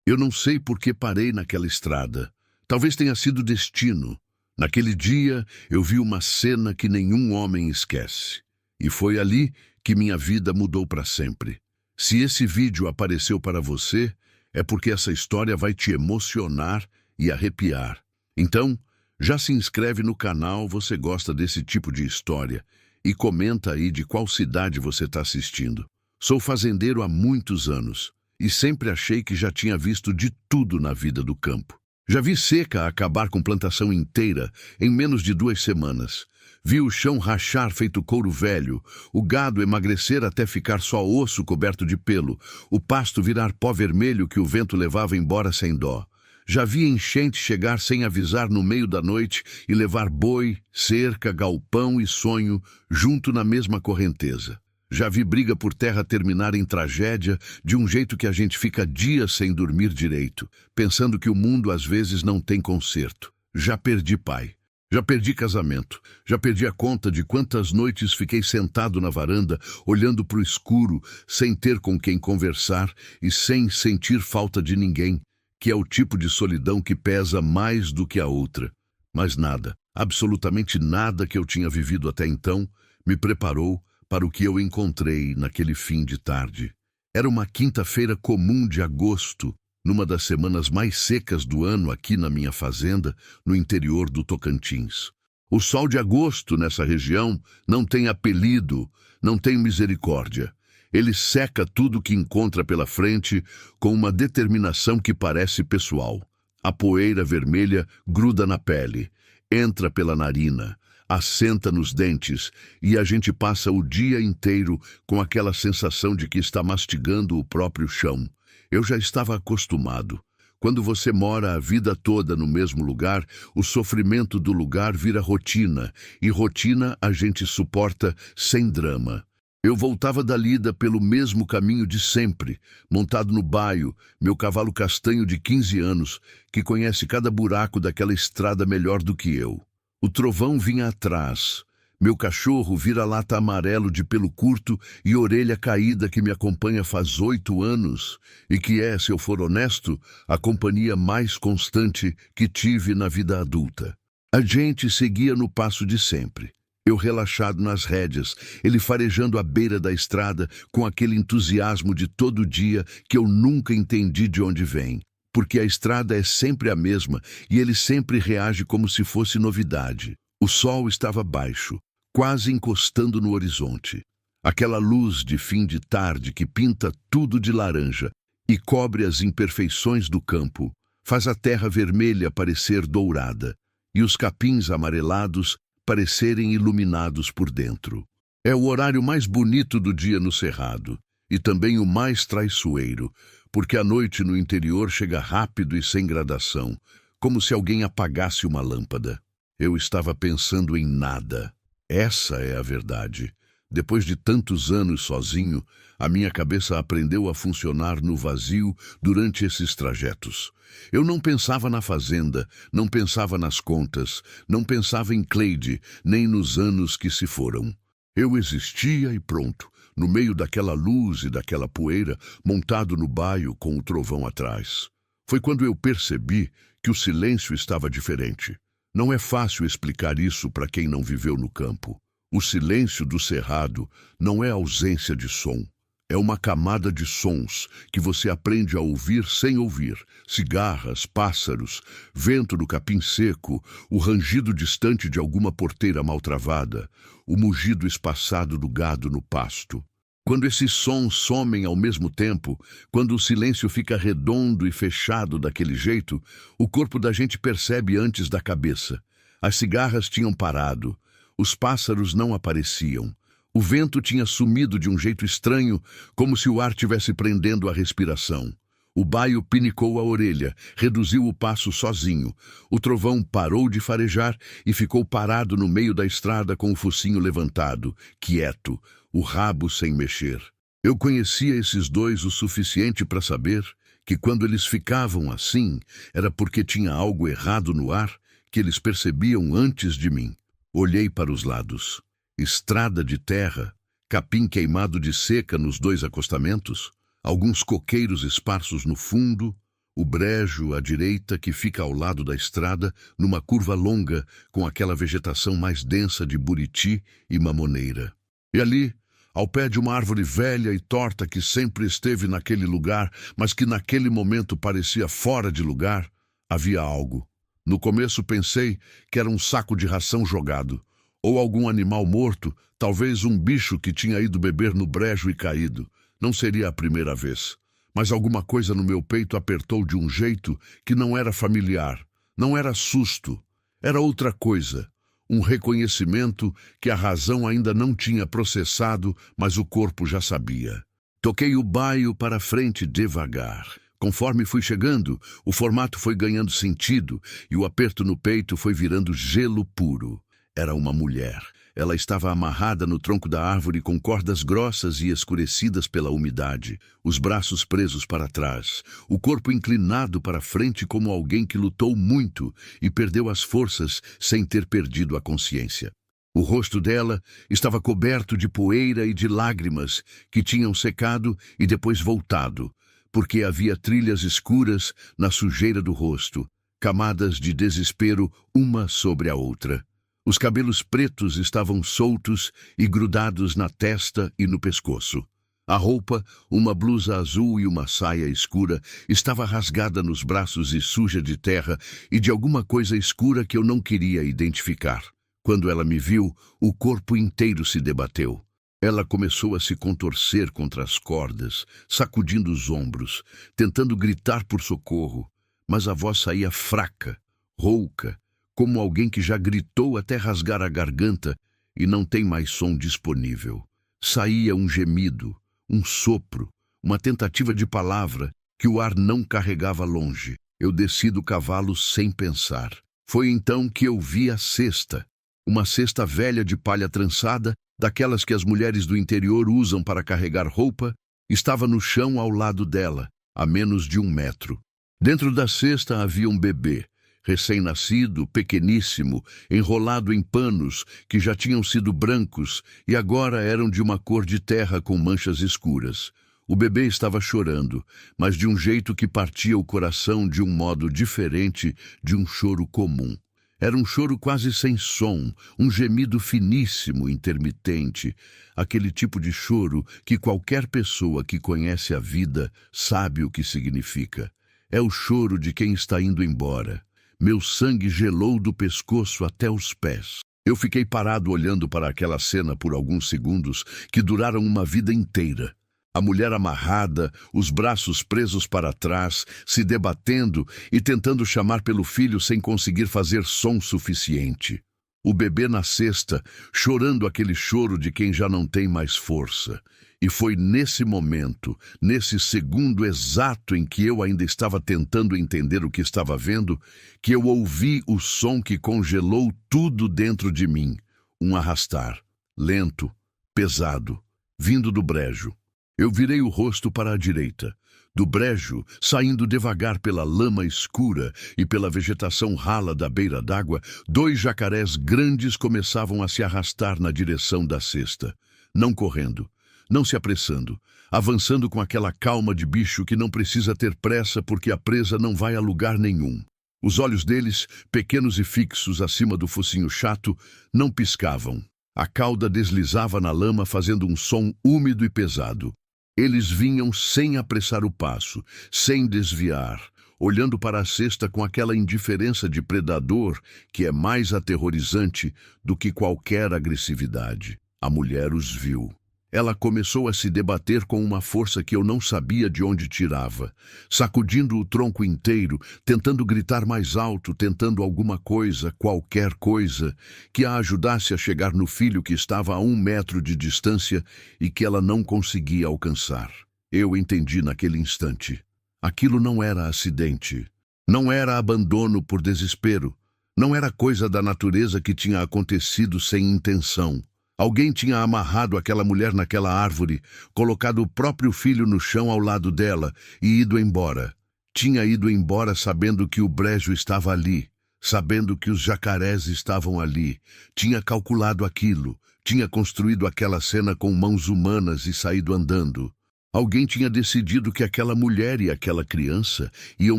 Eu não sei por que parei naquela estrada. Talvez tenha sido destino. Naquele dia, eu vi uma cena que nenhum homem esquece. E foi ali que minha vida mudou para sempre. Se esse vídeo apareceu para você, é porque essa história vai te emocionar e arrepiar. Então, já se inscreve no canal, você gosta desse tipo de história, e comenta aí de qual cidade você está assistindo. Sou fazendeiro há muitos anos, e sempre achei que já tinha visto de tudo na vida do campo. Já vi seca acabar com plantação inteira em menos de 2 semanas. Vi o chão rachar feito couro velho, o gado emagrecer até ficar só osso coberto de pelo, o pasto virar pó vermelho que o vento levava embora sem dó. Já vi enchente chegar sem avisar no meio da noite e levar boi, cerca, galpão e sonho junto na mesma correnteza. Já vi briga por terra terminar em tragédia de um jeito que a gente fica dias sem dormir direito, pensando que o mundo às vezes não tem conserto. Já perdi pai. Já perdi casamento, já perdi a conta de quantas noites fiquei sentado na varanda, olhando para o escuro, sem ter com quem conversar e sem sentir falta de ninguém, que é o tipo de solidão que pesa mais do que a outra. Mas nada, absolutamente nada que eu tinha vivido até então, me preparou para o que eu encontrei naquele fim de tarde. Era uma quinta-feira comum de agosto, numa das semanas mais secas do ano aqui na minha fazenda, no interior do Tocantins. O sol de agosto nessa região não tem apelido, não tem misericórdia. Ele seca tudo que encontra pela frente com uma determinação que parece pessoal. A poeira vermelha gruda na pele, entra pela narina, assenta nos dentes e a gente passa o dia inteiro com aquela sensação de que está mastigando o próprio chão. Eu já estava acostumado. Quando você mora a vida toda no mesmo lugar, o sofrimento do lugar vira rotina, e rotina a gente suporta sem drama. Eu voltava da lida pelo mesmo caminho de sempre, montado no baio, meu cavalo castanho de 15 anos, que conhece cada buraco daquela estrada melhor do que eu. O trovão vinha atrás. Meu cachorro vira-lata amarelo de pelo curto e orelha caída que me acompanha faz 8 anos e que é, se eu for honesto, a companhia mais constante que tive na vida adulta. A gente seguia no passo de sempre. Eu relaxado nas rédeas, ele farejando à beira da estrada com aquele entusiasmo de todo dia que eu nunca entendi de onde vem. Porque a estrada é sempre a mesma e ele sempre reage como se fosse novidade. O sol estava baixo, quase encostando no horizonte. Aquela luz de fim de tarde que pinta tudo de laranja e cobre as imperfeições do campo, faz a terra vermelha parecer dourada e os capins amarelados parecerem iluminados por dentro. É o horário mais bonito do dia no cerrado e também o mais traiçoeiro, porque a noite no interior chega rápido e sem gradação, como se alguém apagasse uma lâmpada. Eu estava pensando em nada. Essa é a verdade. Depois de tantos anos sozinho, a minha cabeça aprendeu a funcionar no vazio durante esses trajetos. Eu não pensava na fazenda, não pensava nas contas, não pensava em Cleide, nem nos anos que se foram. Eu existia e pronto, no meio daquela luz e daquela poeira, montado no baio com o trovão atrás. Foi quando eu percebi que o silêncio estava diferente. Não é fácil explicar isso para quem não viveu no campo. O silêncio do cerrado não é ausência de som. É uma camada de sons que você aprende a ouvir sem ouvir. Cigarras, pássaros, vento do capim seco, o rangido distante de alguma porteira mal travada, o mugido espaçado do gado no pasto. Quando esses sons somem ao mesmo tempo, quando o silêncio fica redondo e fechado daquele jeito, o corpo da gente percebe antes da cabeça. As cigarras tinham parado, os pássaros não apareciam. O vento tinha sumido de um jeito estranho, como se o ar tivesse prendendo a respiração. O baio pinicou a orelha, reduziu o passo sozinho. O trovão parou de farejar e ficou parado no meio da estrada com o focinho levantado, quieto, o rabo sem mexer. Eu conhecia esses dois o suficiente para saber que quando eles ficavam assim, era porque tinha algo errado no ar que eles percebiam antes de mim. Olhei para os lados. Estrada de terra, capim queimado de seca nos 2 acostamentos, alguns coqueiros esparsos no fundo, O brejo à direita que fica ao lado da estrada, numa curva longa, com aquela vegetação mais densa de buriti e mamoneira. E ali, ao pé de uma árvore velha e torta que sempre esteve naquele lugar, mas que naquele momento parecia fora de lugar, havia algo. No começo pensei que era um saco de ração jogado, ou algum animal morto, talvez um bicho que tinha ido beber no brejo e caído. Não seria a primeira vez. Mas alguma coisa no meu peito apertou de um jeito que não era familiar. Não era susto. Era outra coisa. Um reconhecimento que a razão ainda não tinha processado, mas o corpo já sabia. Toquei o baio para frente devagar. Conforme fui chegando, o formato foi ganhando sentido e o aperto no peito foi virando gelo puro. Era uma mulher. Ela estava amarrada no tronco da árvore com cordas grossas e escurecidas pela umidade, os braços presos para trás, o corpo inclinado para frente como alguém que lutou muito e perdeu as forças sem ter perdido a consciência. O rosto dela estava coberto de poeira e de lágrimas que tinham secado e depois voltado, porque havia trilhas escuras na sujeira do rosto, camadas de desespero uma sobre a outra. Os cabelos pretos estavam soltos e grudados na testa e no pescoço. A roupa, uma blusa azul e uma saia escura, estava rasgada nos braços e suja de terra e de alguma coisa escura que eu não queria identificar. Quando ela me viu, o corpo inteiro se debateu. Ela começou a se contorcer contra as cordas, sacudindo os ombros, tentando gritar por socorro, mas a voz saía fraca, rouca, como alguém que já gritou até rasgar a garganta e não tem mais som disponível. Saía um gemido, um sopro, uma tentativa de palavra que o ar não carregava longe. Eu desci do cavalo sem pensar. Foi então que eu vi a cesta. Uma cesta velha de palha trançada, daquelas que as mulheres do interior usam para carregar roupa, estava no chão ao lado dela, a menos de 1 metro. Dentro da cesta havia um bebê, recém-nascido, pequeníssimo, enrolado em panos que já tinham sido brancos e agora eram de uma cor de terra com manchas escuras. O bebê estava chorando, mas de um jeito que partia o coração de um modo diferente de um choro comum. Era um choro quase sem som, um gemido finíssimo, intermitente, aquele tipo de choro que qualquer pessoa que conhece a vida sabe o que significa. É o choro de quem está indo embora. Meu sangue gelou do pescoço até os pés. Eu fiquei parado olhando para aquela cena por alguns segundos que duraram uma vida inteira. A mulher amarrada, os braços presos para trás, se debatendo e tentando chamar pelo filho sem conseguir fazer som suficiente. O bebê na cesta, chorando aquele choro de quem já não tem mais força. E foi nesse momento, nesse segundo exato em que eu ainda estava tentando entender o que estava vendo, que eu ouvi o som que congelou tudo dentro de mim. Um arrastar, lento, pesado, vindo do brejo. Eu virei o rosto para a direita. Do brejo, saindo devagar pela lama escura e pela vegetação rala da beira d'água, 2 jacarés grandes começavam a se arrastar na direção da cesta. Não correndo, não se apressando, avançando com aquela calma de bicho que não precisa ter pressa porque a presa não vai a lugar nenhum. Os olhos deles, pequenos e fixos acima do focinho chato, não piscavam. A cauda deslizava na lama fazendo um som úmido e pesado. Eles vinham sem apressar o passo, sem desviar, olhando para a cesta com aquela indiferença de predador que é mais aterrorizante do que qualquer agressividade. A mulher os viu. Ela começou a se debater com uma força que eu não sabia de onde tirava, sacudindo o tronco inteiro, tentando gritar mais alto, tentando alguma coisa, qualquer coisa, que a ajudasse a chegar no filho que estava a 1 metro de distância e que ela não conseguia alcançar. Eu entendi naquele instante. Aquilo não era acidente. Não era abandono por desespero. Não era coisa da natureza que tinha acontecido sem intenção. Alguém tinha amarrado aquela mulher naquela árvore, colocado o próprio filho no chão ao lado dela e ido embora. Tinha ido embora sabendo que o brejo estava ali, sabendo que os jacarés estavam ali. Tinha calculado aquilo, tinha construído aquela cena com mãos humanas e saído andando. Alguém tinha decidido que aquela mulher e aquela criança iam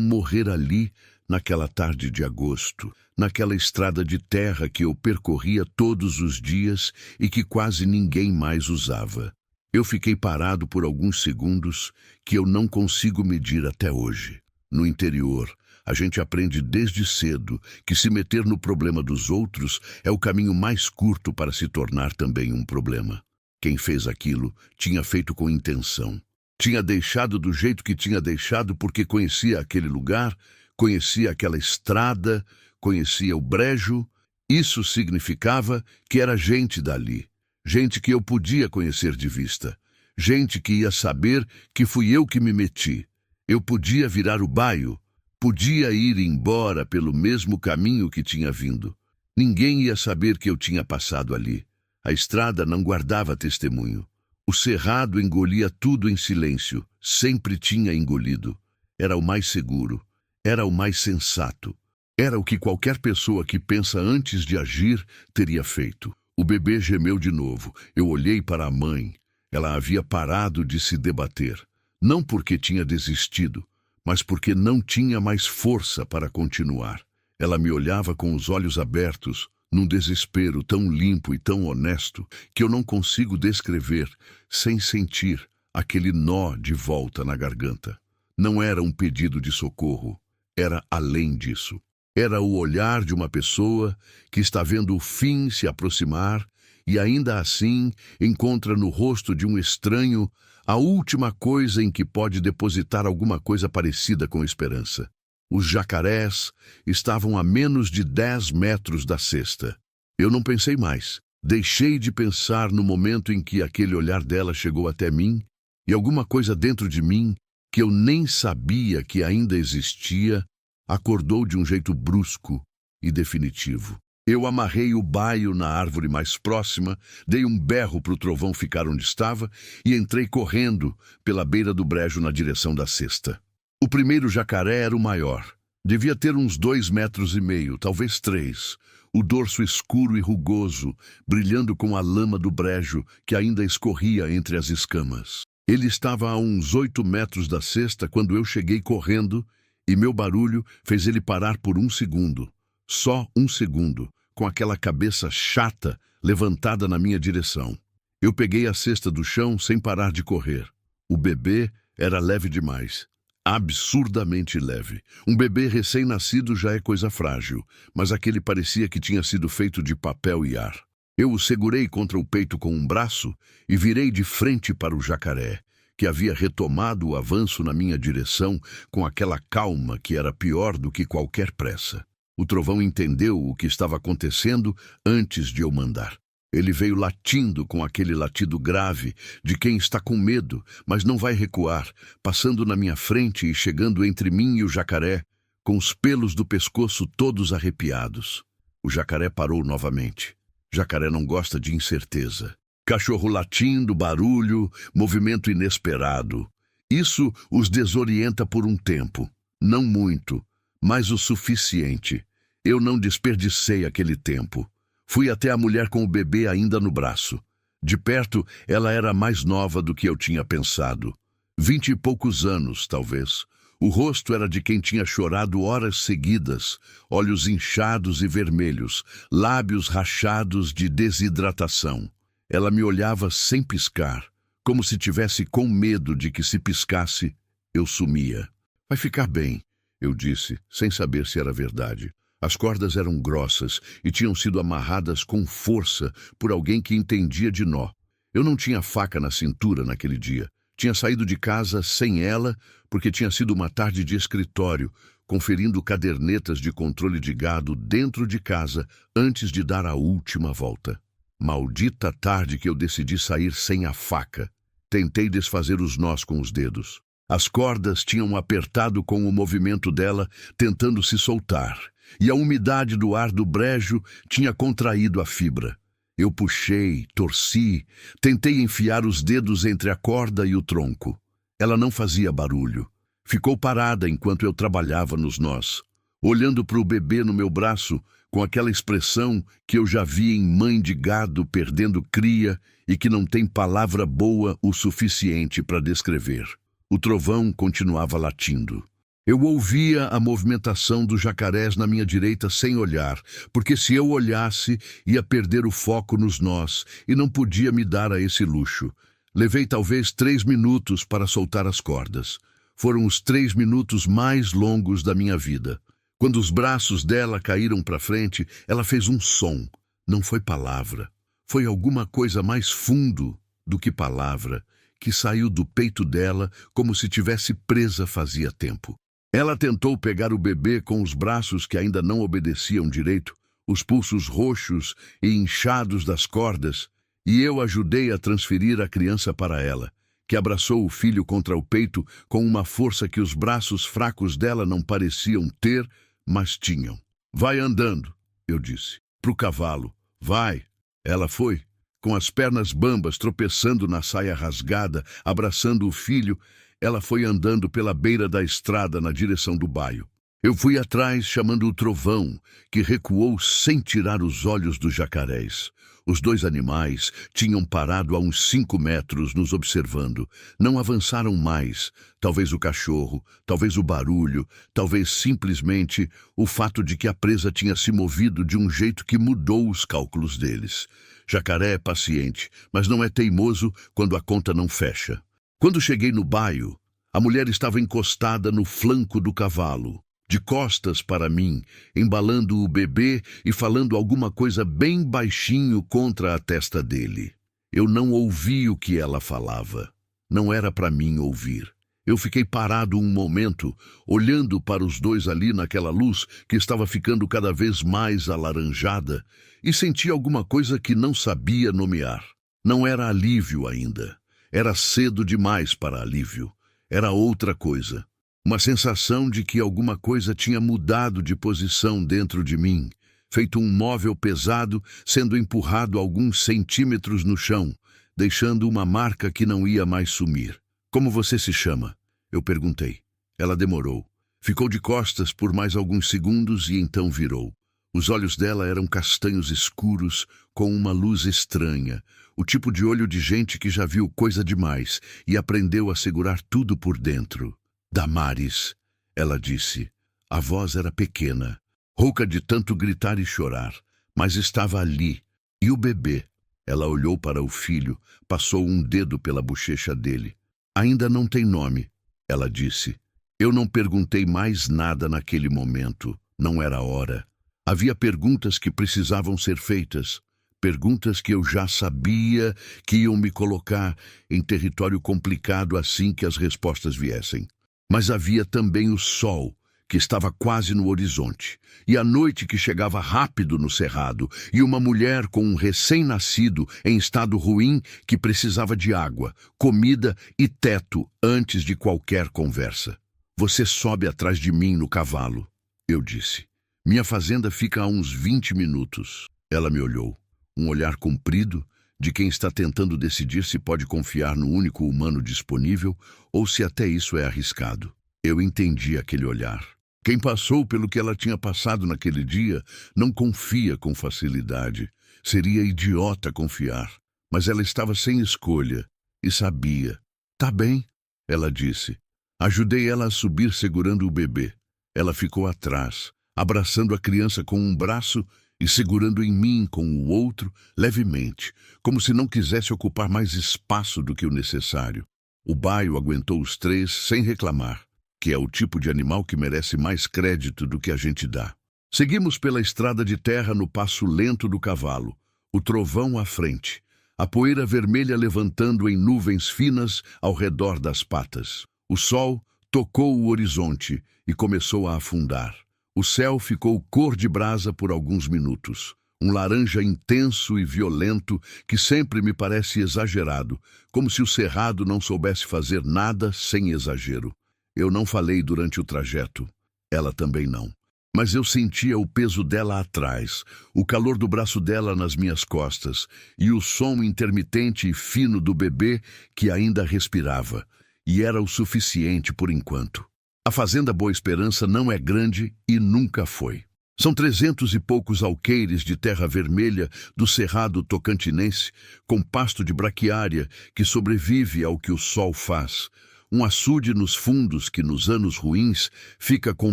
morrer ali, naquela tarde de agosto, naquela estrada de terra que eu percorria todos os dias e que quase ninguém mais usava. Eu fiquei parado por alguns segundos que eu não consigo medir até hoje. No interior, a gente aprende desde cedo que se meter no problema dos outros é o caminho mais curto para se tornar também um problema. Quem fez aquilo tinha feito com intenção. Tinha deixado do jeito que tinha deixado porque conhecia aquele lugar, conhecia aquela estrada, conhecia o brejo. Isso significava que era gente dali, gente que eu podia conhecer de vista, gente que ia saber que fui eu que me meti. Eu podia virar o baio, podia ir embora pelo mesmo caminho que tinha vindo. Ninguém ia saber que eu tinha passado ali. A estrada não guardava testemunho. O cerrado engolia tudo em silêncio, sempre tinha engolido. Era o mais seguro, era o mais sensato. Era o que qualquer pessoa que pensa antes de agir teria feito. O bebê gemeu de novo. Eu olhei para a mãe. Ela havia parado de se debater. Não porque tinha desistido, mas porque não tinha mais força para continuar. Ela me olhava com os olhos abertos, num desespero tão limpo e tão honesto que eu não consigo descrever sem sentir aquele nó de volta na garganta. Não era um pedido de socorro, era além disso. Era o olhar de uma pessoa que está vendo o fim se aproximar e ainda assim encontra no rosto de um estranho a última coisa em que pode depositar alguma coisa parecida com esperança. Os jacarés estavam a menos de 10 metros da cesta. Eu não pensei mais. Deixei de pensar no momento em que aquele olhar dela chegou até mim e alguma coisa dentro de mim, que eu nem sabia que ainda existia, acordou de um jeito brusco e definitivo. Eu amarrei o baio na árvore mais próxima, dei um berro para o trovão ficar onde estava e entrei correndo pela beira do brejo na direção da cesta. O primeiro jacaré era o maior. Devia ter uns 2,5 metros, talvez 3. O dorso escuro e rugoso, brilhando com a lama do brejo que ainda escorria entre as escamas. Ele estava a uns 8 metros da cesta quando eu cheguei correndo e meu barulho fez ele parar por um segundo. Só um segundo, com aquela cabeça chata levantada na minha direção. Eu peguei a cesta do chão sem parar de correr. O bebê era leve demais. Absurdamente leve. Um bebê recém-nascido já é coisa frágil, mas aquele parecia que tinha sido feito de papel e ar. Eu o segurei contra o peito com um braço e virei de frente para o jacaré, que havia retomado o avanço na minha direção com aquela calma que era pior do que qualquer pressa. O trovão entendeu o que estava acontecendo antes de eu mandar. Ele veio latindo com aquele latido grave de quem está com medo, mas não vai recuar, passando na minha frente e chegando entre mim e o jacaré, com os pelos do pescoço todos arrepiados. O jacaré parou novamente. Jacaré não gosta de incerteza. Cachorro latindo, barulho, movimento inesperado. Isso os desorienta por um tempo. Não muito, mas o suficiente. Eu não desperdicei aquele tempo. Fui até a mulher com o bebê ainda no braço. De perto, ela era mais nova do que eu tinha pensado. 20 e poucos anos, talvez. O rosto era de quem tinha chorado horas seguidas, olhos inchados e vermelhos, lábios rachados de desidratação. Ela me olhava sem piscar, como se tivesse com medo de que se piscasse, eu sumia. Vai ficar bem, eu disse, sem saber se era verdade. As cordas eram grossas e tinham sido amarradas com força por alguém que entendia de nó. Eu não tinha faca na cintura naquele dia. Tinha saído de casa sem ela porque tinha sido uma tarde de escritório, conferindo cadernetas de controle de gado dentro de casa antes de dar a última volta. Maldita tarde que eu decidi sair sem a faca. Tentei desfazer os nós com os dedos. As cordas tinham apertado com o movimento dela, tentando se soltar. E a umidade do ar do brejo tinha contraído a fibra. Eu puxei, torci, tentei enfiar os dedos entre a corda e o tronco. Ela não fazia barulho. Ficou parada enquanto eu trabalhava nos nós, olhando para o bebê no meu braço, com aquela expressão que eu já vi em mãe de gado perdendo cria e que não tem palavra boa o suficiente para descrever. O trovão continuava latindo. Eu ouvia a movimentação dos jacarés na minha direita sem olhar, porque se eu olhasse, ia perder o foco nos nós, e não podia me dar a esse luxo. Levei talvez 3 minutos para soltar as cordas. Foram os 3 minutos mais longos da minha vida. Quando os braços dela caíram para frente, ela fez um som. Não foi palavra. Foi alguma coisa mais fundo do que palavra, que saiu do peito dela como se tivesse presa fazia tempo. Ela tentou pegar o bebê com os braços que ainda não obedeciam direito, os pulsos roxos e inchados das cordas, e eu ajudei a transferir a criança para ela, que abraçou o filho contra o peito com uma força que os braços fracos dela não pareciam ter, mas tinham. Vai andando, eu disse, pro cavalo. Vai. Ela foi, com as pernas bambas, tropeçando na saia rasgada, abraçando o filho. Ela foi andando pela beira da estrada na direção do baio. Eu fui atrás, chamando o trovão, que recuou sem tirar os olhos dos jacarés. Os 2 animais tinham parado a uns 5 metros nos observando. Não avançaram mais. Talvez o cachorro, talvez o barulho, talvez simplesmente o fato de que a presa tinha se movido de um jeito que mudou os cálculos deles. Jacaré é paciente, mas não é teimoso quando a conta não fecha. Quando cheguei no baio, a mulher estava encostada no flanco do cavalo, de costas para mim, embalando o bebê e falando alguma coisa bem baixinho contra a testa dele. Eu não ouvi o que ela falava. Não era para mim ouvir. Eu fiquei parado um momento, olhando para os 2 ali naquela luz que estava ficando cada vez mais alaranjada, e senti alguma coisa que não sabia nomear. Não era alívio ainda. Era cedo demais para alívio. Era outra coisa. Uma sensação de que alguma coisa tinha mudado de posição dentro de mim, feito um móvel pesado sendo empurrado alguns centímetros no chão, deixando uma marca que não ia mais sumir. Como você se chama? Eu perguntei. Ela demorou. Ficou de costas por mais alguns segundos e então virou. Os olhos dela eram castanhos escuros, com uma luz estranha, o tipo de olho de gente que já viu coisa demais e aprendeu a segurar tudo por dentro. Damares, ela disse. A voz era pequena, rouca de tanto gritar e chorar, mas estava ali. E o bebê? Ela olhou para o filho, passou um dedo pela bochecha dele. Ainda não tem nome, ela disse. Eu não perguntei mais nada naquele momento. Não era hora. Havia perguntas que precisavam ser feitas, perguntas que eu já sabia que iam me colocar em território complicado assim que as respostas viessem. Mas havia também o sol, que estava quase no horizonte, e a noite que chegava rápido no cerrado, e uma mulher com um recém-nascido em estado ruim que precisava de água, comida e teto antes de qualquer conversa. Você sobe atrás de mim no cavalo, eu disse. Minha fazenda fica a uns 20 minutos. Ela me olhou. Um olhar comprido, de quem está tentando decidir se pode confiar no único humano disponível ou se até isso é arriscado. Eu entendi aquele olhar. Quem passou pelo que ela tinha passado naquele dia não confia com facilidade. Seria idiota confiar. Mas ela estava sem escolha e sabia. Tá bem, ela disse. Ajudei ela a subir segurando o bebê. Ela ficou atrás, abraçando a criança com um braço e segurando em mim com o outro levemente, como se não quisesse ocupar mais espaço do que o necessário. O baio aguentou os 3 sem reclamar, que é o tipo de animal que merece mais crédito do que a gente dá. Seguimos pela estrada de terra no passo lento do cavalo, o trovão à frente, a poeira vermelha levantando em nuvens finas ao redor das patas. O sol tocou o horizonte e começou a afundar. O céu ficou cor de brasa por alguns minutos. Um laranja intenso e violento que sempre me parece exagerado, como se o cerrado não soubesse fazer nada sem exagero. Eu não falei durante o trajeto. Ela também não. Mas eu sentia o peso dela atrás, o calor do braço dela nas minhas costas e o som intermitente e fino do bebê que ainda respirava. E era o suficiente por enquanto. A fazenda Boa Esperança não é grande e nunca foi. São 300 e poucos alqueires de terra vermelha do cerrado tocantinense, com pasto de braquiária que sobrevive ao que o sol faz. Um açude nos fundos que, nos anos ruins, fica com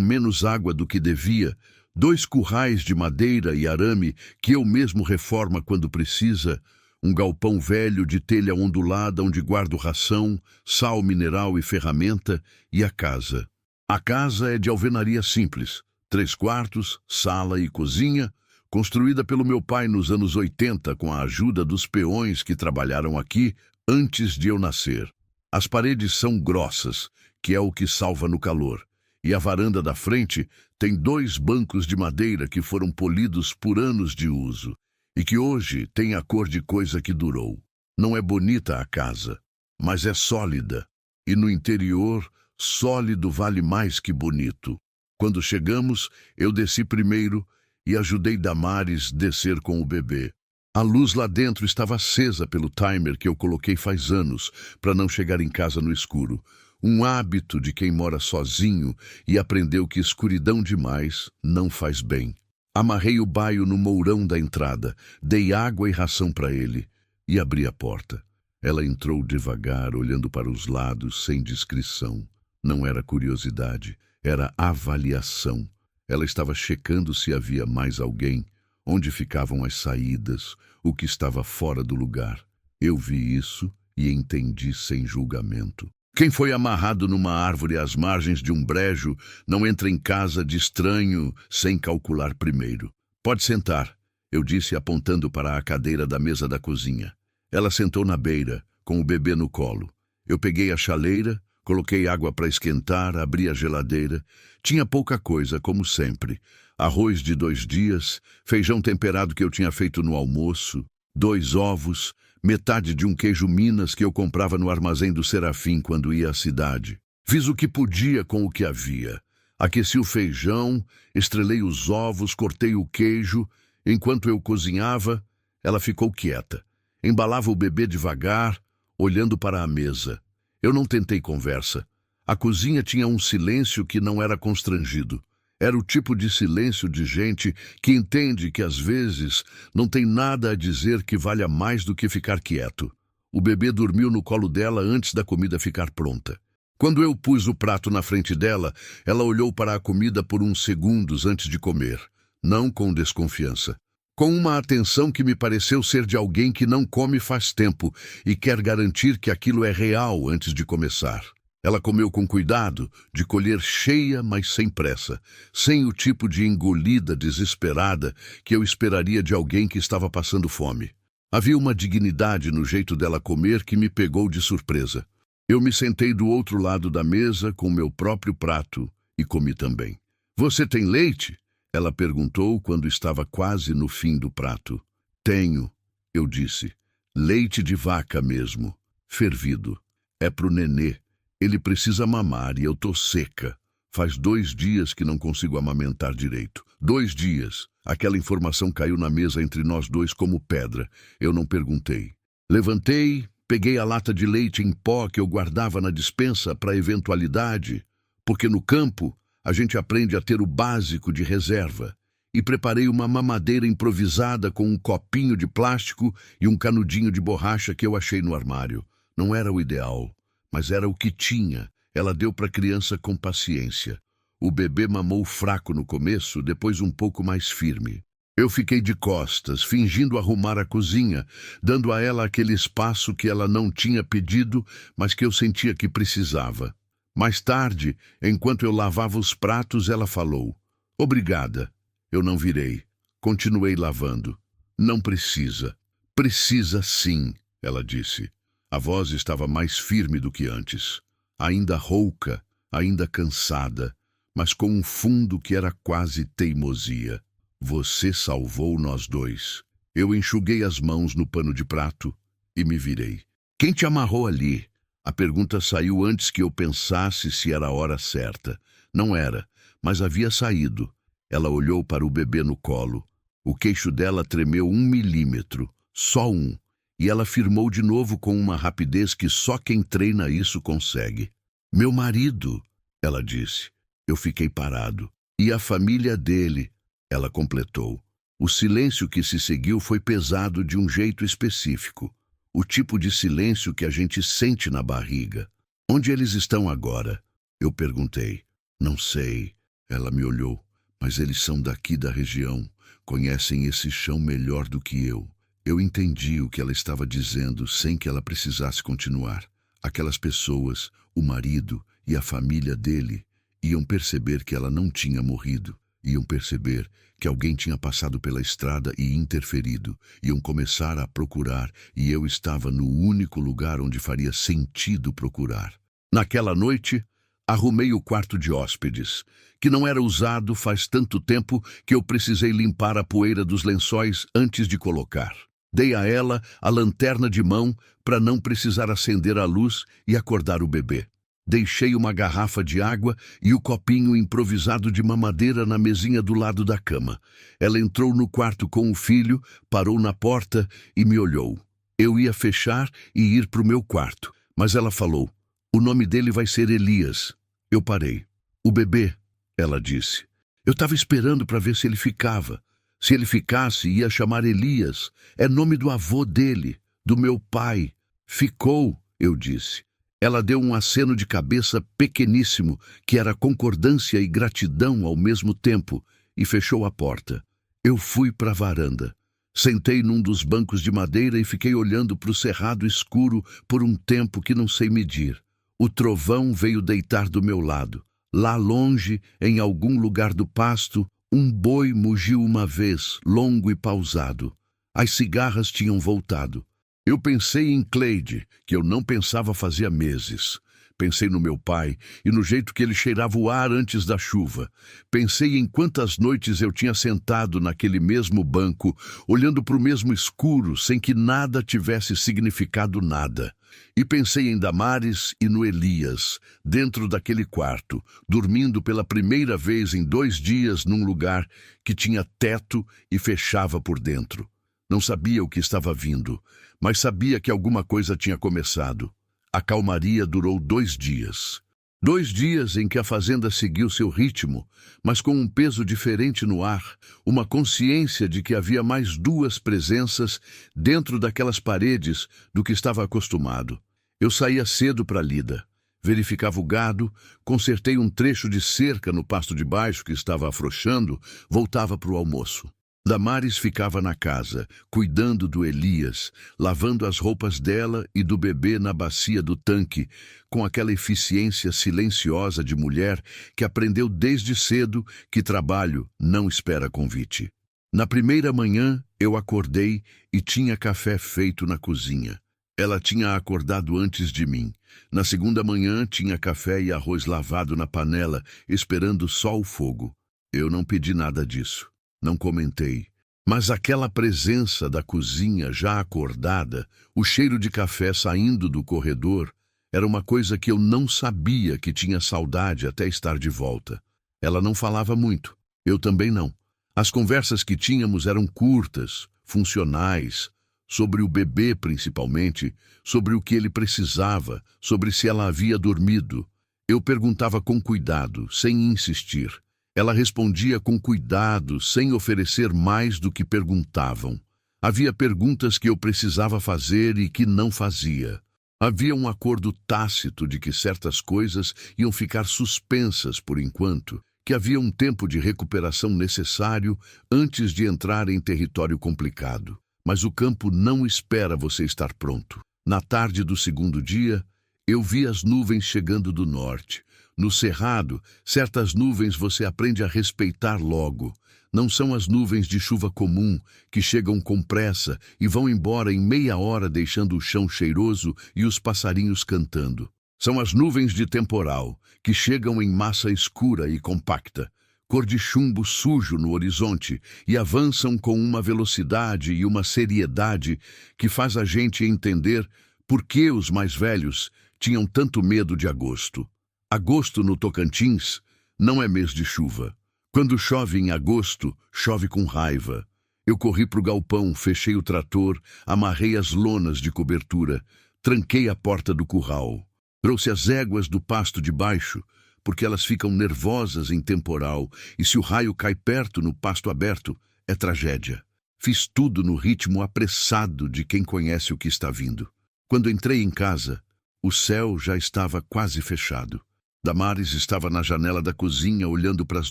menos água do que devia. 2 currais de madeira e arame que eu mesmo reforma quando precisa. Um galpão velho de telha ondulada onde guardo ração, sal mineral e ferramenta. E a casa. A casa é de alvenaria simples. 3 quartos, sala e cozinha, construída pelo meu pai nos anos 80 com a ajuda dos peões que trabalharam aqui antes de eu nascer. As paredes são grossas, que é o que salva no calor, e a varanda da frente tem 2 bancos de madeira que foram polidos por anos de uso e que hoje tem a cor de coisa que durou. Não é bonita a casa, mas é sólida, e no interior, sólido vale mais que bonito. Quando chegamos, eu desci primeiro e ajudei Damares descer com o bebê. A luz lá dentro estava acesa pelo timer que eu coloquei faz anos, para não chegar em casa no escuro. Um hábito de quem mora sozinho e aprendeu que escuridão demais não faz bem. Amarrei o baio no mourão da entrada, dei água e ração para ele e abri a porta. Ela entrou devagar, olhando para os lados, sem discrição. Não era curiosidade. Era avaliação. Ela estava checando se havia mais alguém, onde ficavam as saídas, o que estava fora do lugar. Eu vi isso e entendi sem julgamento. Quem foi amarrado numa árvore às margens de um brejo não entra em casa de estranho sem calcular primeiro. Pode sentar, eu disse apontando para a cadeira da mesa da cozinha. Ela sentou na beira, com o bebê no colo. Eu peguei a chaleira, coloquei água para esquentar, abri a geladeira. Tinha pouca coisa, como sempre. Arroz de 2 dias, feijão temperado que eu tinha feito no almoço, 2 ovos, metade de um queijo Minas que eu comprava no armazém do Serafim quando ia à cidade. Fiz o que podia com o que havia. Aqueci o feijão, estrelei os ovos, cortei o queijo. Enquanto eu cozinhava, ela ficou quieta. Embalava o bebê devagar, olhando para a mesa. Eu não tentei conversa. A cozinha tinha um silêncio que não era constrangido. Era o tipo de silêncio de gente que entende que, às vezes, não tem nada a dizer que valha mais do que ficar quieto. O bebê dormiu no colo dela antes da comida ficar pronta. Quando eu pus o prato na frente dela, ela olhou para a comida por uns segundos antes de comer, não com desconfiança. Com uma atenção que me pareceu ser de alguém que não come faz tempo e quer garantir que aquilo é real antes de começar. Ela comeu com cuidado, de colher cheia, mas sem pressa, sem o tipo de engolida desesperada que eu esperaria de alguém que estava passando fome. Havia uma dignidade no jeito dela comer que me pegou de surpresa. Eu me sentei do outro lado da mesa com meu próprio prato e comi também. "Você tem leite?" Ela perguntou quando estava quase no fim do prato. "Tenho", eu disse. "Leite de vaca mesmo, fervido. É pro nenê. Ele precisa mamar e eu tô seca. Faz 2 dias que não consigo amamentar direito. 2 dias. Aquela informação caiu na mesa entre nós dois como pedra. Eu não perguntei. Levantei, peguei a lata de leite em pó que eu guardava na despensa para eventualidade, porque no campo a gente aprende a ter o básico de reserva, e preparei uma mamadeira improvisada com um copinho de plástico e um canudinho de borracha que eu achei no armário. Não era o ideal, mas era o que tinha. Ela deu para a criança com paciência. O bebê mamou fraco no começo, depois um pouco mais firme. Eu fiquei de costas, fingindo arrumar a cozinha, dando a ela aquele espaço que ela não tinha pedido, mas que eu sentia que precisava. Mais tarde, enquanto eu lavava os pratos, ela falou: "Obrigada." Eu não virei. Continuei lavando. "Não precisa." "Precisa sim," ela disse. A voz estava mais firme do que antes. Ainda rouca, ainda cansada, mas com um fundo que era quase teimosia. "Você salvou nós dois." Eu enxuguei as mãos no pano de prato e me virei. "Quem te amarrou ali?" A pergunta saiu antes que eu pensasse se era a hora certa. Não era, mas havia saído. Ela olhou para o bebê no colo. O queixo dela tremeu 1 milímetro, só 1. E ela firmou de novo com uma rapidez que só quem treina isso consegue. "Meu marido," ela disse. Eu fiquei parado. "E a família dele?" Ela completou. O silêncio que se seguiu foi pesado de um jeito específico. O tipo de silêncio que a gente sente na barriga. Onde eles estão agora? Eu perguntei. Não sei. Ela me olhou. Mas eles são daqui da região. Conhecem esse chão melhor do que eu. Eu entendi o que ela estava dizendo sem que ela precisasse continuar. Aquelas pessoas, o marido e a família dele, iam perceber que ela não tinha morrido. Iam perceber que alguém tinha passado pela estrada e interferido. Iam começar a procurar e eu estava no único lugar onde faria sentido procurar. Naquela noite, arrumei o quarto de hóspedes, que não era usado faz tanto tempo que eu precisei limpar a poeira dos lençóis antes de colocar. Dei a ela a lanterna de mão para não precisar acender a luz e acordar o bebê. Deixei uma garrafa de água e o copinho improvisado de mamadeira na mesinha do lado da cama. Ela entrou no quarto com o filho, parou na porta e me olhou. Eu ia fechar e ir para o meu quarto, mas ela falou, o nome dele vai ser Elias. Eu parei. O bebê, ela disse. Eu estava esperando para ver se ele ficava. Se ele ficasse, ia chamar Elias. É nome do avô dele, do meu pai. Ficou, eu disse. Ela deu um aceno de cabeça pequeníssimo, que era concordância e gratidão ao mesmo tempo, e fechou a porta. Eu fui para a varanda. Sentei num dos bancos de madeira e fiquei olhando para o cerrado escuro por um tempo que não sei medir. O trovão veio deitar do meu lado. Lá longe, em algum lugar do pasto, um boi mugiu uma vez, longo e pausado. As cigarras tinham voltado. Eu pensei em Cleide, que eu não pensava fazia meses. Pensei no meu pai e no jeito que ele cheirava o ar antes da chuva. Pensei em quantas noites eu tinha sentado naquele mesmo banco, olhando para o mesmo escuro, sem que nada tivesse significado nada. E pensei em Damares e no Elias, dentro daquele quarto, dormindo pela primeira vez em 2 dias num lugar que tinha teto e fechava por dentro. Não sabia o que estava vindo, mas sabia que alguma coisa tinha começado. A calmaria durou 2 dias. 2 dias em que a fazenda seguiu seu ritmo, mas com um peso diferente no ar, uma consciência de que havia mais 2 presenças dentro daquelas paredes do que estava acostumado. Eu saía cedo para Lida, verificava o gado, consertei um trecho de cerca no pasto de baixo que estava afrouxando, voltava para o almoço. Damares ficava na casa, cuidando do Elias, lavando as roupas dela e do bebê na bacia do tanque, com aquela eficiência silenciosa de mulher que aprendeu desde cedo que trabalho não espera convite. Na primeira manhã, eu acordei e tinha café feito na cozinha. Ela tinha acordado antes de mim. Na segunda manhã, tinha café e arroz lavado na panela, esperando só o fogo. Eu não pedi nada disso. Não comentei, mas aquela presença da cozinha já acordada, o cheiro de café saindo do corredor, era uma coisa que eu não sabia que tinha saudade até estar de volta. Ela não falava muito, eu também não. As conversas que tínhamos eram curtas, funcionais, sobre o bebê principalmente, sobre o que ele precisava, sobre se ela havia dormido. Eu perguntava com cuidado, sem insistir. Ela respondia com cuidado, sem oferecer mais do que perguntavam. Havia perguntas que eu precisava fazer e que não fazia. Havia um acordo tácito de que certas coisas iam ficar suspensas por enquanto, que havia um tempo de recuperação necessário antes de entrar em território complicado. Mas o campo não espera você estar pronto. Na tarde do segundo dia, eu vi as nuvens chegando do norte. No cerrado, certas nuvens você aprende a respeitar logo. Não são as nuvens de chuva comum, que chegam com pressa e vão embora em meia hora deixando o chão cheiroso e os passarinhos cantando. São as nuvens de temporal, que chegam em massa escura e compacta, cor de chumbo sujo no horizonte, e avançam com uma velocidade e uma seriedade que faz a gente entender por que os mais velhos tinham tanto medo de agosto. Agosto no Tocantins não é mês de chuva. Quando chove em agosto, chove com raiva. Eu corri para o galpão, fechei o trator, amarrei as lonas de cobertura, tranquei a porta do curral. Trouxe as éguas do pasto de baixo, porque elas ficam nervosas em temporal, e se o raio cai perto no pasto aberto, é tragédia. Fiz tudo no ritmo apressado de quem conhece o que está vindo. Quando entrei em casa, o céu já estava quase fechado. Damares estava na janela da cozinha olhando para as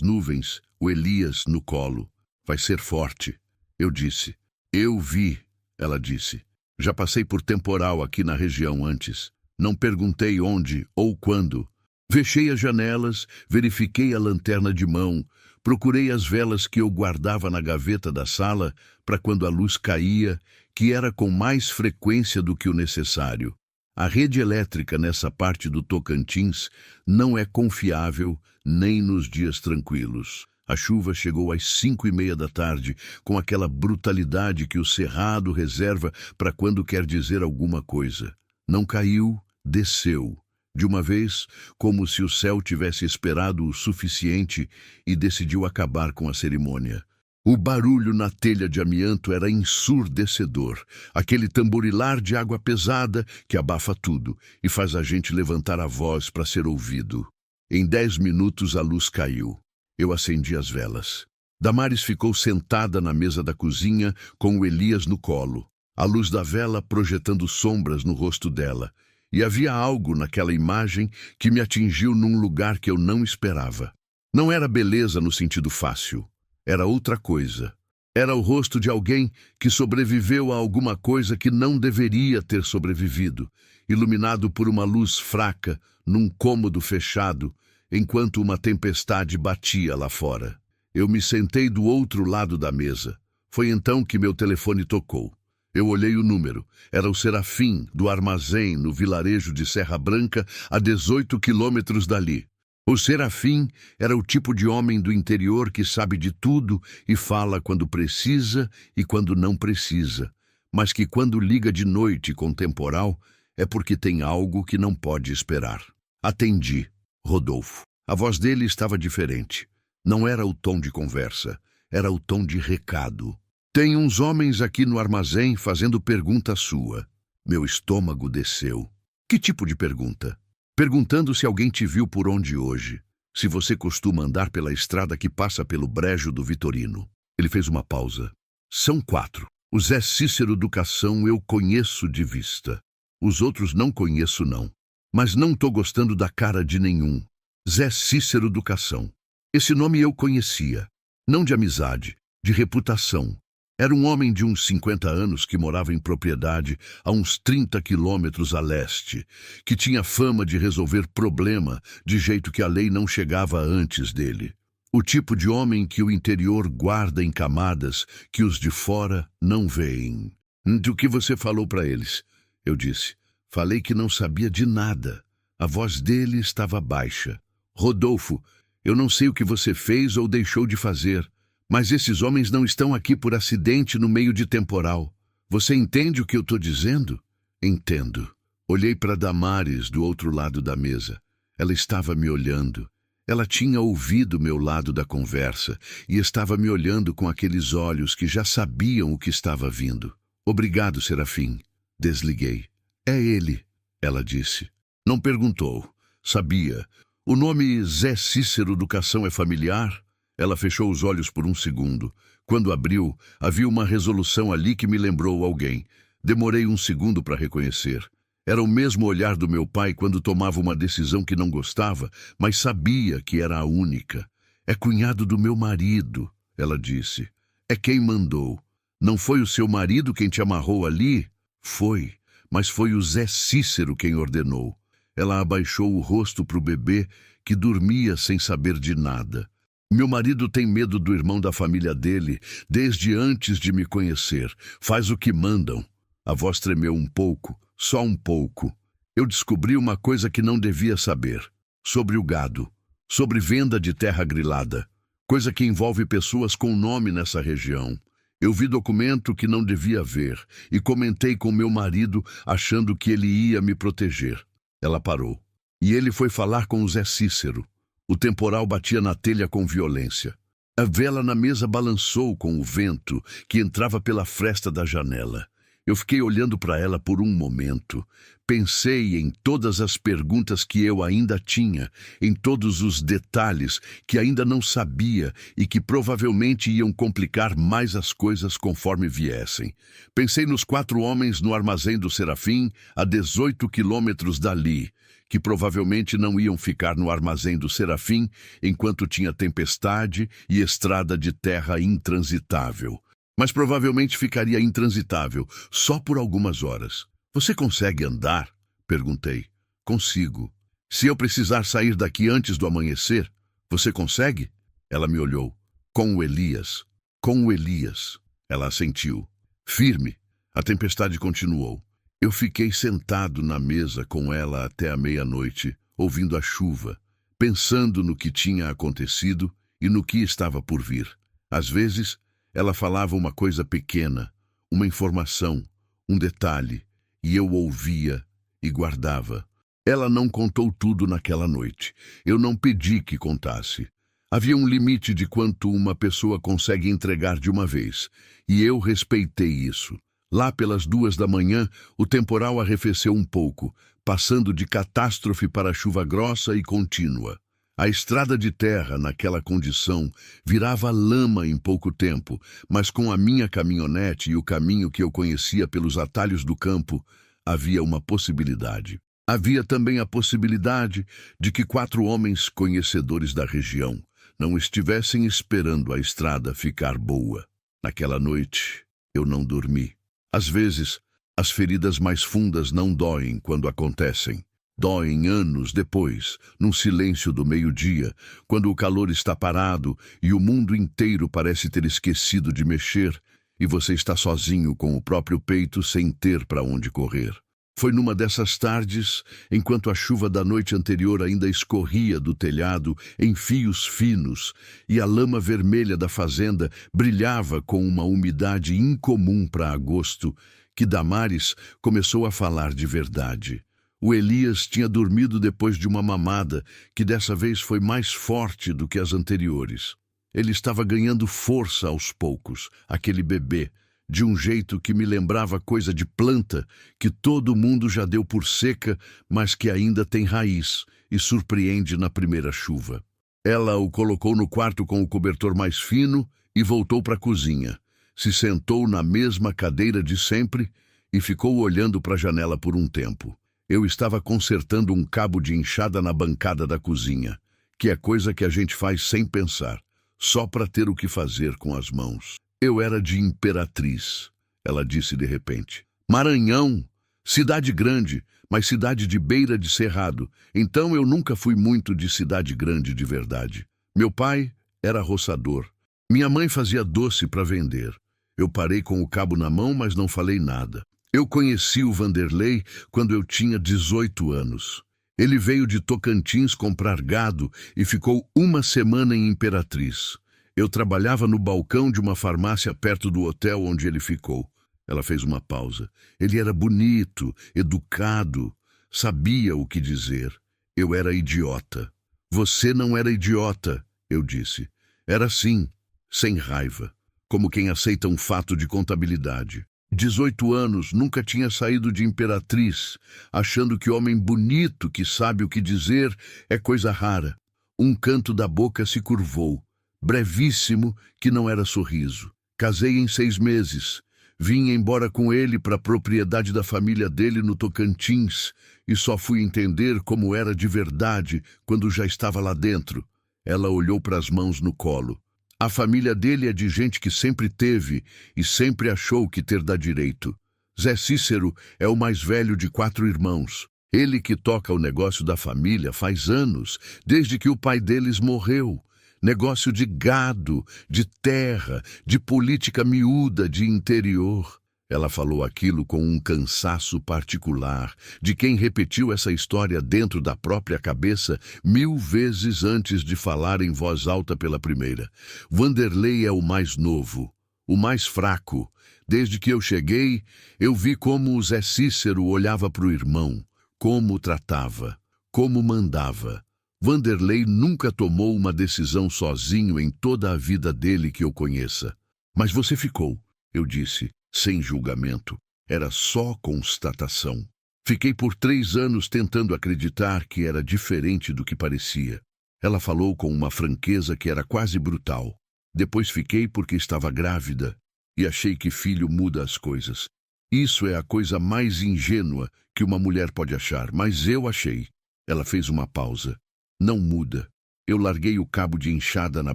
nuvens, o Elias no colo. Vai ser forte, eu disse. Eu vi, ela disse. Já passei por temporal aqui na região antes. Não perguntei onde ou quando. Fechei as janelas, verifiquei a lanterna de mão, procurei as velas que eu guardava na gaveta da sala para quando a luz caía, que era com mais frequência do que o necessário. A rede elétrica nessa parte do Tocantins não é confiável nem nos dias tranquilos. A chuva chegou às 5:30 da tarde, com aquela brutalidade que o Cerrado reserva para quando quer dizer alguma coisa. Não caiu, desceu. De uma vez, como se o céu tivesse esperado o suficiente e decidiu acabar com a cerimônia. O barulho na telha de amianto era ensurdecedor, aquele tamborilar de água pesada que abafa tudo e faz a gente levantar a voz para ser ouvido. Em 10 minutos a luz caiu. Eu acendi as velas. Damares ficou sentada na mesa da cozinha com o Elias no colo, a luz da vela projetando sombras no rosto dela. E havia algo naquela imagem que me atingiu num lugar que eu não esperava. Não era beleza no sentido fácil. Era outra coisa. Era o rosto de alguém que sobreviveu a alguma coisa que não deveria ter sobrevivido, iluminado por uma luz fraca, num cômodo fechado, enquanto uma tempestade batia lá fora. Eu me sentei do outro lado da mesa. Foi então que meu telefone tocou. Eu olhei o número. Era o Serafim, do armazém, no vilarejo de Serra Branca, a 18 quilômetros dali. O Serafim era o tipo de homem do interior que sabe de tudo e fala quando precisa e quando não precisa, mas que quando liga de noite com temporal é porque tem algo que não pode esperar. Atendi. Rodolfo. A voz dele estava diferente. Não era o tom de conversa, era o tom de recado. Tem uns homens aqui no armazém fazendo pergunta sua. Meu estômago desceu. Que tipo de pergunta? Perguntando se alguém te viu por onde hoje. Se você costuma andar pela estrada que passa pelo brejo do Vitorino. Ele fez uma pausa. São 4. O Zé Cícero Educação eu conheço de vista. Os outros não conheço não. Mas não tô gostando da cara de nenhum. Zé Cícero Educação. Esse nome eu conhecia. Não de amizade, de reputação. Era um homem de uns 50 anos que morava em propriedade a uns 30 quilômetros a leste, que tinha fama de resolver problema de jeito que a lei não chegava antes dele. O tipo de homem que o interior guarda em camadas que os de fora não veem. Do que você falou para eles? Eu disse. Falei que não sabia de nada. A voz dele estava baixa. Rodolfo, eu não sei o que você fez ou deixou de fazer. Mas esses homens não estão aqui por acidente no meio de temporal. Você entende o que eu estou dizendo? Entendo. Olhei para Damares do outro lado da mesa. Ela estava me olhando. Ela tinha ouvido meu lado da conversa e estava me olhando com aqueles olhos que já sabiam o que estava vindo. Obrigado, Serafim. Desliguei. É ele, ela disse. Não perguntou. Sabia. O nome Zé Cícero Educação é familiar? Ela fechou os olhos por um segundo. Quando abriu, havia uma resolução ali que me lembrou alguém. Demorei um segundo para reconhecer. Era o mesmo olhar do meu pai quando tomava uma decisão que não gostava, mas sabia que era a única. É cunhado do meu marido, ela disse. É quem mandou. Não foi o seu marido quem te amarrou ali? Foi, mas foi o Zé Cícero quem ordenou. Ela abaixou o rosto para o bebê, que dormia sem saber de nada. Meu marido tem medo do irmão da família dele, desde antes de me conhecer. Faz o que mandam. A voz tremeu um pouco, só um pouco. Eu descobri uma coisa que não devia saber. Sobre o gado. Sobre venda de terra grilada. Coisa que envolve pessoas com nome nessa região. Eu vi documento que não devia ver e comentei com meu marido achando que ele ia me proteger. Ela parou. E ele foi falar com o Zé Cícero. O temporal batia na telha com violência. A vela na mesa balançou com o vento que entrava pela fresta da janela. Eu fiquei olhando para ela por um momento. Pensei em todas as perguntas que eu ainda tinha, em todos os detalhes que ainda não sabia e que provavelmente iam complicar mais as coisas conforme viessem. Pensei nos 4 homens no armazém do Serafim, a 18 quilômetros dali, que provavelmente não iam ficar no armazém do Serafim enquanto tinha tempestade e estrada de terra intransitável. Mas provavelmente ficaria intransitável só por algumas horas. Você consegue andar? Perguntei. Consigo. Se eu precisar sair daqui antes do amanhecer, você consegue? Ela me olhou. Com o Elias. Com o Elias. Ela assentiu. Firme. A tempestade continuou. Eu fiquei sentado na mesa com ela até a meia-noite, ouvindo a chuva, pensando no que tinha acontecido e no que estava por vir. Às vezes, ela falava uma coisa pequena, uma informação, um detalhe, e eu ouvia e guardava. Ela não contou tudo naquela noite. Eu não pedi que contasse. Havia um limite de quanto uma pessoa consegue entregar de uma vez, e eu respeitei isso. Lá pelas 2 da manhã, o temporal arrefeceu um pouco, passando de catástrofe para chuva grossa e contínua. A estrada de terra, naquela condição, virava lama em pouco tempo, mas com a minha caminhonete e o caminho que eu conhecia pelos atalhos do campo, havia uma possibilidade. Havia também a possibilidade de que 4 homens conhecedores da região não estivessem esperando a estrada ficar boa. Naquela noite, eu não dormi. Às vezes, as feridas mais fundas não doem quando acontecem. Doem anos depois, num silêncio do meio-dia, quando o calor está parado e o mundo inteiro parece ter esquecido de mexer, e você está sozinho com o próprio peito sem ter para onde correr. Foi numa dessas tardes, enquanto a chuva da noite anterior ainda escorria do telhado em fios finos e a lama vermelha da fazenda brilhava com uma umidade incomum para agosto, que Damares começou a falar de verdade. O Elias tinha dormido depois de uma mamada, que dessa vez foi mais forte do que as anteriores. Ele estava ganhando força aos poucos, aquele bebê, de um jeito que me lembrava coisa de planta que todo mundo já deu por seca, mas que ainda tem raiz e surpreende na primeira chuva. Ela o colocou no quarto com o cobertor mais fino e voltou para a cozinha. Se sentou na mesma cadeira de sempre e ficou olhando para a janela por um tempo. Eu estava consertando um cabo de enxada na bancada da cozinha, que é coisa que a gente faz sem pensar, só para ter o que fazer com as mãos. Eu era de Imperatriz, ela disse de repente. Maranhão, cidade grande, mas cidade de beira de cerrado. Então eu nunca fui muito de cidade grande de verdade. Meu pai era roçador. Minha mãe fazia doce para vender. Eu parei com o cabo na mão, mas não falei nada. Eu conheci o Vanderlei quando eu tinha 18 anos. Ele veio de Tocantins comprar gado e ficou uma semana em Imperatriz. Eu trabalhava no balcão de uma farmácia perto do hotel onde ele ficou. Ela fez uma pausa. Ele era bonito, educado, sabia o que dizer. Eu era idiota. Você não era idiota, eu disse. Era sim, sem raiva, como quem aceita um fato de contabilidade. 18 anos, nunca tinha saído de Imperatriz, achando que homem bonito que sabe o que dizer é coisa rara. Um canto da boca se curvou, brevíssimo, que não era sorriso. Casei em 6 meses. Vim embora com ele para a propriedade da família dele no Tocantins e só fui entender como era de verdade quando já estava lá dentro. Ela olhou para as mãos no colo. A família dele é de gente que sempre teve e sempre achou que ter dá direito. Zé Cícero é o mais velho de 4 irmãos. Ele que toca o negócio da família faz anos, desde que o pai deles morreu. Negócio de gado, de terra, de política miúda de interior. Ela falou aquilo com um cansaço particular, de quem repetiu essa história dentro da própria cabeça 1000 vezes antes de falar em voz alta pela primeira. Vanderlei é o mais novo, o mais fraco. Desde que eu cheguei, eu vi como o Zé Cícero olhava para o irmão, como o tratava, como mandava. Vanderlei nunca tomou uma decisão sozinho em toda a vida dele que eu conheça. Mas você ficou, eu disse, sem julgamento. Era só constatação. Fiquei por 3 anos tentando acreditar que era diferente do que parecia. Ela falou com uma franqueza que era quase brutal. Depois fiquei porque estava grávida e achei que filho muda as coisas. Isso é a coisa mais ingênua que uma mulher pode achar, mas eu achei. Ela fez uma pausa. Não muda. Eu larguei o cabo de enxada na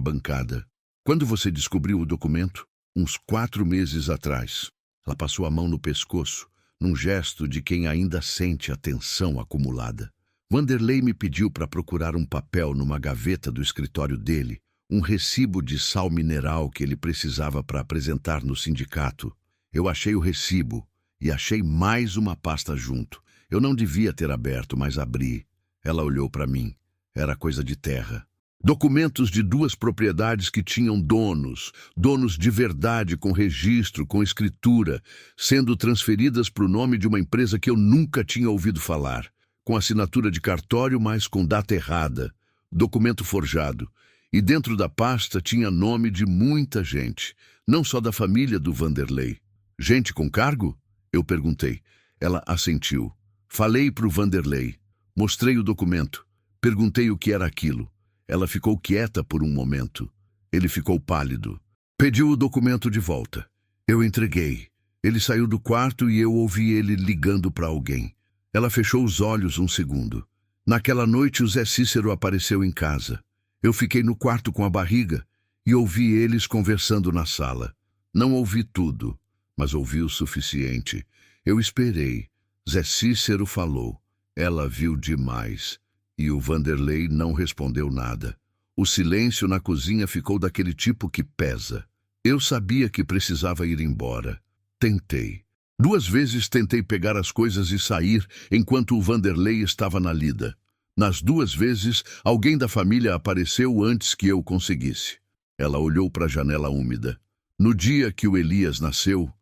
bancada. Quando você descobriu o documento? Uns 4 meses atrás. Ela passou a mão no pescoço, num gesto de quem ainda sente a tensão acumulada. Vanderlei me pediu para procurar um papel numa gaveta do escritório dele, um recibo de sal mineral que ele precisava para apresentar no sindicato. Eu achei o recibo e achei mais uma pasta junto. Eu não devia ter aberto, mas abri. Ela olhou para mim. Era coisa de terra. Documentos de 2 propriedades que tinham donos de verdade, com registro, com escritura, sendo transferidas para o nome de uma empresa que eu nunca tinha ouvido falar, com assinatura de cartório, mas com data errada, documento forjado. E dentro da pasta tinha nome de muita gente, não só da família do Vanderlei. Gente com cargo? Eu perguntei. Ela assentiu. Falei para o Vanderlei. Mostrei o documento. Perguntei o que era aquilo. Ela ficou quieta por um momento. Ele ficou pálido. Pediu o documento de volta. Eu entreguei. Ele saiu do quarto e eu ouvi ele ligando para alguém. Ela fechou os olhos um segundo. Naquela noite o Zé Cícero apareceu em casa. Eu fiquei no quarto com a barriga e ouvi eles conversando na sala. Não ouvi tudo, mas ouvi o suficiente. Eu esperei. Zé Cícero falou. Ela viu demais. E o Vanderlei não respondeu nada. O silêncio na cozinha ficou daquele tipo que pesa. Eu sabia que precisava ir embora. Tentei. 2 vezes tentei pegar as coisas e sair enquanto o Vanderlei estava na lida. Nas 2 vezes, alguém da família apareceu antes que eu conseguisse. Ela olhou para a janela úmida. No dia que o Elias nasceu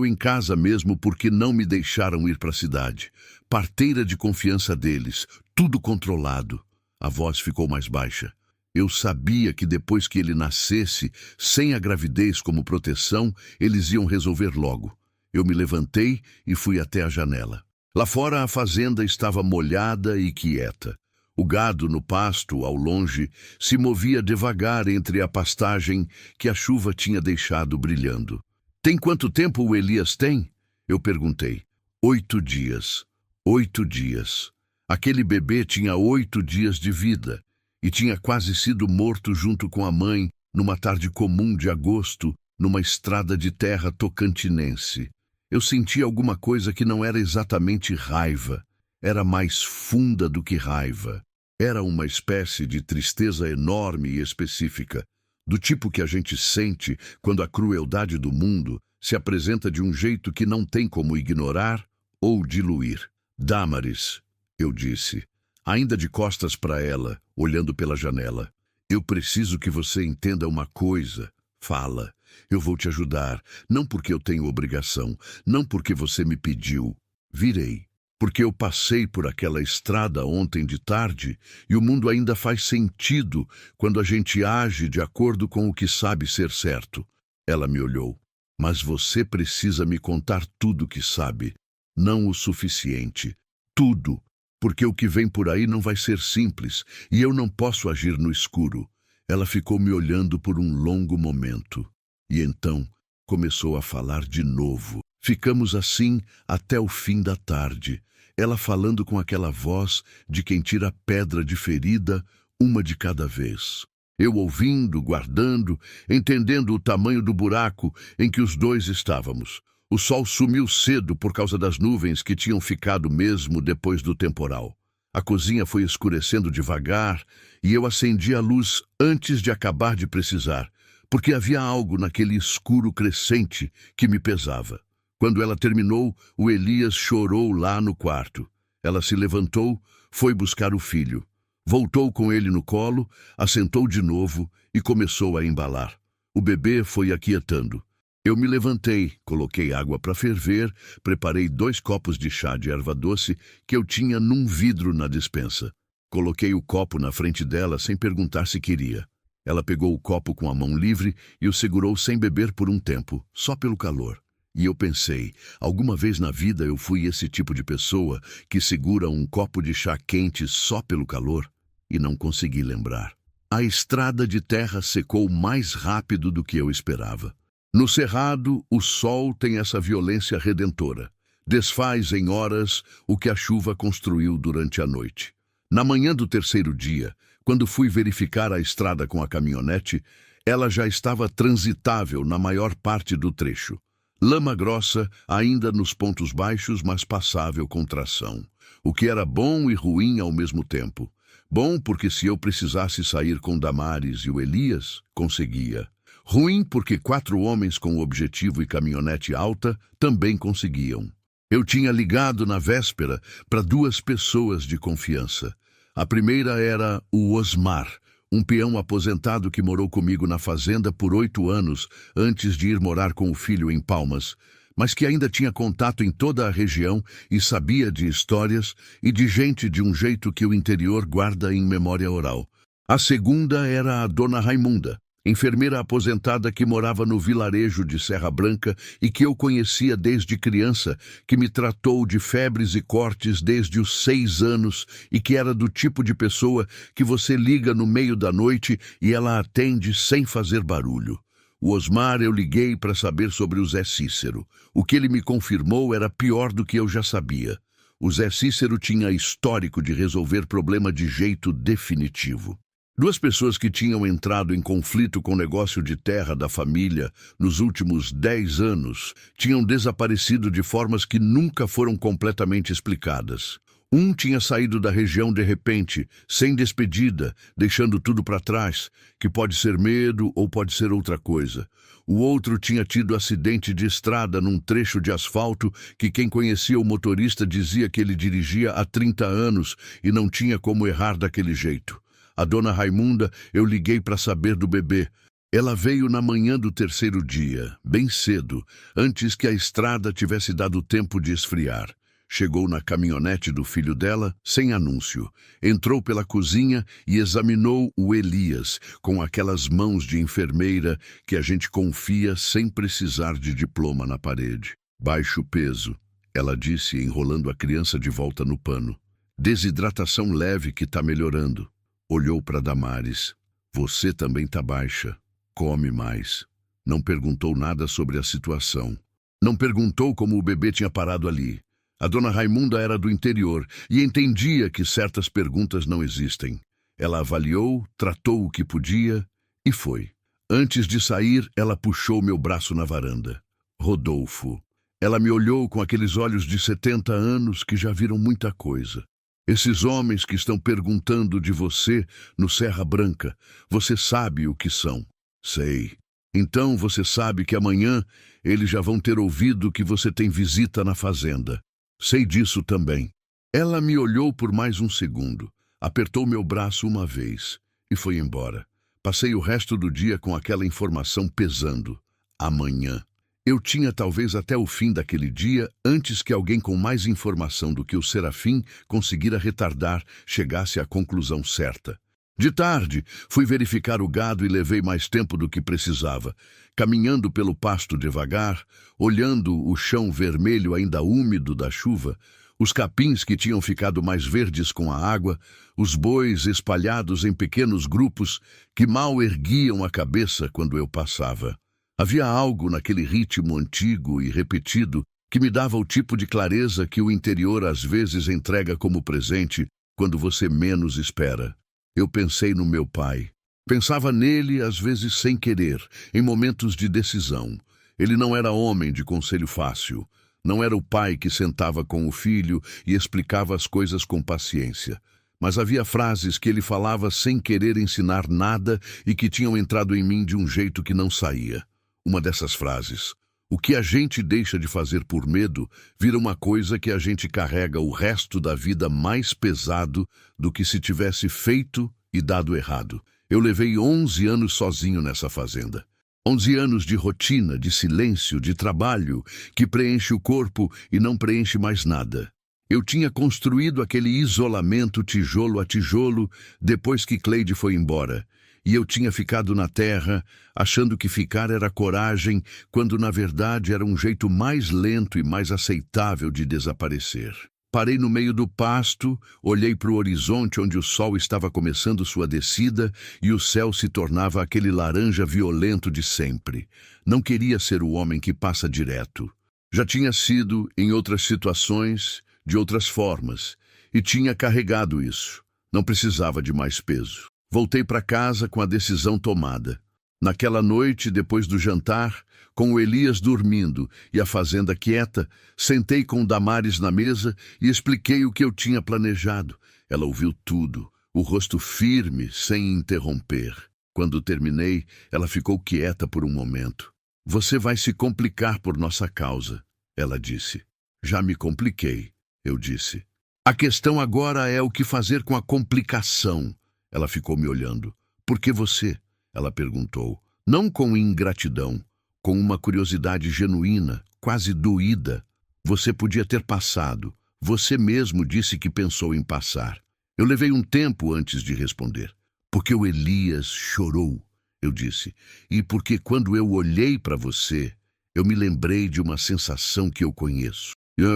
em casa mesmo porque não me deixaram ir para a cidade. Parteira de confiança deles, tudo controlado. A voz ficou mais baixa. Eu sabia que depois que ele nascesse, sem a gravidez como proteção, eles iam resolver logo. Eu me levantei e fui até a janela. Lá fora a fazenda estava molhada e quieta. O gado no pasto, ao longe, se movia devagar entre a pastagem que a chuva tinha deixado brilhando. Tem quanto tempo o Elias tem? Eu perguntei. 8 dias. 8 dias. Aquele bebê tinha 8 dias de vida e tinha quase sido morto junto com a mãe numa tarde comum de agosto, numa estrada de terra tocantinense. Eu senti alguma coisa que não era exatamente raiva. Era mais funda do que raiva. Era uma espécie de tristeza enorme e específica, do tipo que a gente sente quando a crueldade do mundo se apresenta de um jeito que não tem como ignorar ou diluir. Damaris, eu disse, ainda de costas para ela, olhando pela janela. Eu preciso que você entenda uma coisa. Fala. Eu vou te ajudar, não porque eu tenho obrigação, não porque você me pediu. Virei. Porque eu passei por aquela estrada ontem de tarde e o mundo ainda faz sentido quando a gente age de acordo com o que sabe ser certo. Ela me olhou. Mas você precisa me contar tudo o que sabe. Não o suficiente. Tudo. Porque o que vem por aí não vai ser simples e eu não posso agir no escuro. Ela ficou me olhando por um longo momento. E então começou a falar de novo. Ficamos assim até o fim da tarde. Ela falando com aquela voz de quem tira pedra de ferida, uma de cada vez. Eu ouvindo, guardando, entendendo o tamanho do buraco em que os dois estávamos. O sol sumiu cedo por causa das nuvens que tinham ficado mesmo depois do temporal. A cozinha foi escurecendo devagar e eu acendi a luz antes de acabar de precisar, porque havia algo naquele escuro crescente que me pesava. Quando ela terminou, o Elias chorou lá no quarto. Ela se levantou, foi buscar o filho. Voltou com ele no colo, assentou de novo e começou a embalar. O bebê foi aquietando. Eu me levantei, coloquei água para ferver, preparei 2 copos de chá de erva doce que eu tinha num vidro na despensa. Coloquei o copo na frente dela sem perguntar se queria. Ela pegou o copo com a mão livre e o segurou sem beber por um tempo, só pelo calor. E eu pensei, alguma vez na vida eu fui esse tipo de pessoa que segura um copo de chá quente só pelo calor? E não consegui lembrar. A estrada de terra secou mais rápido do que eu esperava. No cerrado, o sol tem essa violência redentora. Desfaz em horas o que a chuva construiu durante a noite. Na manhã do terceiro dia, quando fui verificar a estrada com a caminhonete, ela já estava transitável na maior parte do trecho. Lama grossa, ainda nos pontos baixos, mas passável com tração. O que era bom e ruim ao mesmo tempo. Bom porque se eu precisasse sair com Damares e o Elias, conseguia. Ruim porque 4 homens com objetivo e caminhonete alta também conseguiam. Eu tinha ligado na véspera para 2 pessoas de confiança. A primeira era o Osmar, um peão aposentado que morou comigo na fazenda por 8 anos antes de ir morar com o filho em Palmas, mas que ainda tinha contato em toda a região e sabia de histórias e de gente de um jeito que o interior guarda em memória oral. A segunda era a Dona Raimunda, enfermeira aposentada que morava no vilarejo de Serra Branca e que eu conhecia desde criança, que me tratou de febres e cortes desde os 6 anos e que era do tipo de pessoa que você liga no meio da noite e ela atende sem fazer barulho. O Osmar eu liguei para saber sobre o Zé Cícero. O que ele me confirmou era pior do que eu já sabia. O Zé Cícero tinha histórico de resolver problema de jeito definitivo. 2 pessoas que tinham entrado em conflito com o negócio de terra da família nos últimos 10 anos tinham desaparecido de formas que nunca foram completamente explicadas. Um tinha saído da região de repente, sem despedida, deixando tudo para trás, que pode ser medo ou pode ser outra coisa. O outro tinha tido acidente de estrada num trecho de asfalto que quem conhecia o motorista dizia que ele dirigia há 30 anos e não tinha como errar daquele jeito. A Dona Raimunda, eu liguei para saber do bebê. Ela veio na manhã do terceiro dia, bem cedo, antes que a estrada tivesse dado tempo de esfriar. Chegou na caminhonete do filho dela, sem anúncio. Entrou pela cozinha e examinou o Elias, com aquelas mãos de enfermeira que a gente confia sem precisar de diploma na parede. Baixo peso, ela disse, enrolando a criança de volta no pano. Desidratação leve que tá melhorando. Olhou para Damares. Você também tá baixa. Come mais. Não perguntou nada sobre a situação. Não perguntou como o bebê tinha parado ali. A Dona Raimunda era do interior e entendia que certas perguntas não existem. Ela avaliou, tratou o que podia e foi. Antes de sair, ela puxou meu braço na varanda. Rodolfo. Ela me olhou com aqueles olhos de 70 anos que já viram muita coisa. Esses homens que estão perguntando de você no Serra Branca, você sabe o que são? Sei. Então você sabe que amanhã eles já vão ter ouvido que você tem visita na fazenda. Sei disso também. Ela me olhou por mais um segundo, apertou meu braço uma vez e foi embora. Passei o resto do dia com aquela informação pesando. Amanhã. Eu tinha talvez até o fim daquele dia, antes que alguém com mais informação do que o Serafim conseguira retardar chegasse à conclusão certa. De tarde, fui verificar o gado e levei mais tempo do que precisava, caminhando pelo pasto devagar, olhando o chão vermelho ainda úmido da chuva, os capins que tinham ficado mais verdes com a água, os bois espalhados em pequenos grupos que mal erguiam a cabeça quando eu passava. Havia algo naquele ritmo antigo e repetido que me dava o tipo de clareza que o interior às vezes entrega como presente quando você menos espera. Eu pensei no meu pai. Pensava nele, às vezes sem querer, em momentos de decisão. Ele não era homem de conselho fácil. Não era o pai que sentava com o filho e explicava as coisas com paciência. Mas havia frases que ele falava sem querer ensinar nada e que tinham entrado em mim de um jeito que não saía. Uma dessas frases: o que a gente deixa de fazer por medo vira uma coisa que a gente carrega o resto da vida mais pesado do que se tivesse feito e dado errado. Eu levei 11 anos sozinho nessa fazenda. 11 anos de rotina, de silêncio, de trabalho, que preenche o corpo e não preenche mais nada. Eu tinha construído aquele isolamento tijolo a tijolo depois que Cleide foi embora. e eu tinha ficado na terra, achando que ficar era coragem, quando na verdade era um jeito mais lento e mais aceitável de desaparecer. Parei no meio do pasto, olhei para o horizonte onde o sol estava começando sua descida e o céu se tornava aquele laranja violento de sempre. Não queria ser o homem que passa direto. Já tinha sido, em outras situações, de outras formas, e tinha carregado isso. Não precisava de mais peso. Voltei para casa com a decisão tomada. Naquela noite, depois do jantar, com o Elias dormindo e a fazenda quieta, sentei com Damares na mesa e expliquei o que eu tinha planejado. Ela ouviu tudo, o rosto firme, sem interromper. Quando terminei, ela ficou quieta por um momento. Você vai se complicar por nossa causa, ela disse. Já me compliquei, eu disse. A questão agora é o que fazer com a complicação. Ela ficou me olhando. Por que você? Ela perguntou. Não com ingratidão, com uma curiosidade genuína, quase doída. Você podia ter passado. Você mesmo disse que pensou em passar. Eu levei um tempo antes de responder. Porque o Elias chorou, eu disse. E porque quando eu olhei para você, eu me lembrei de uma sensação que eu conheço.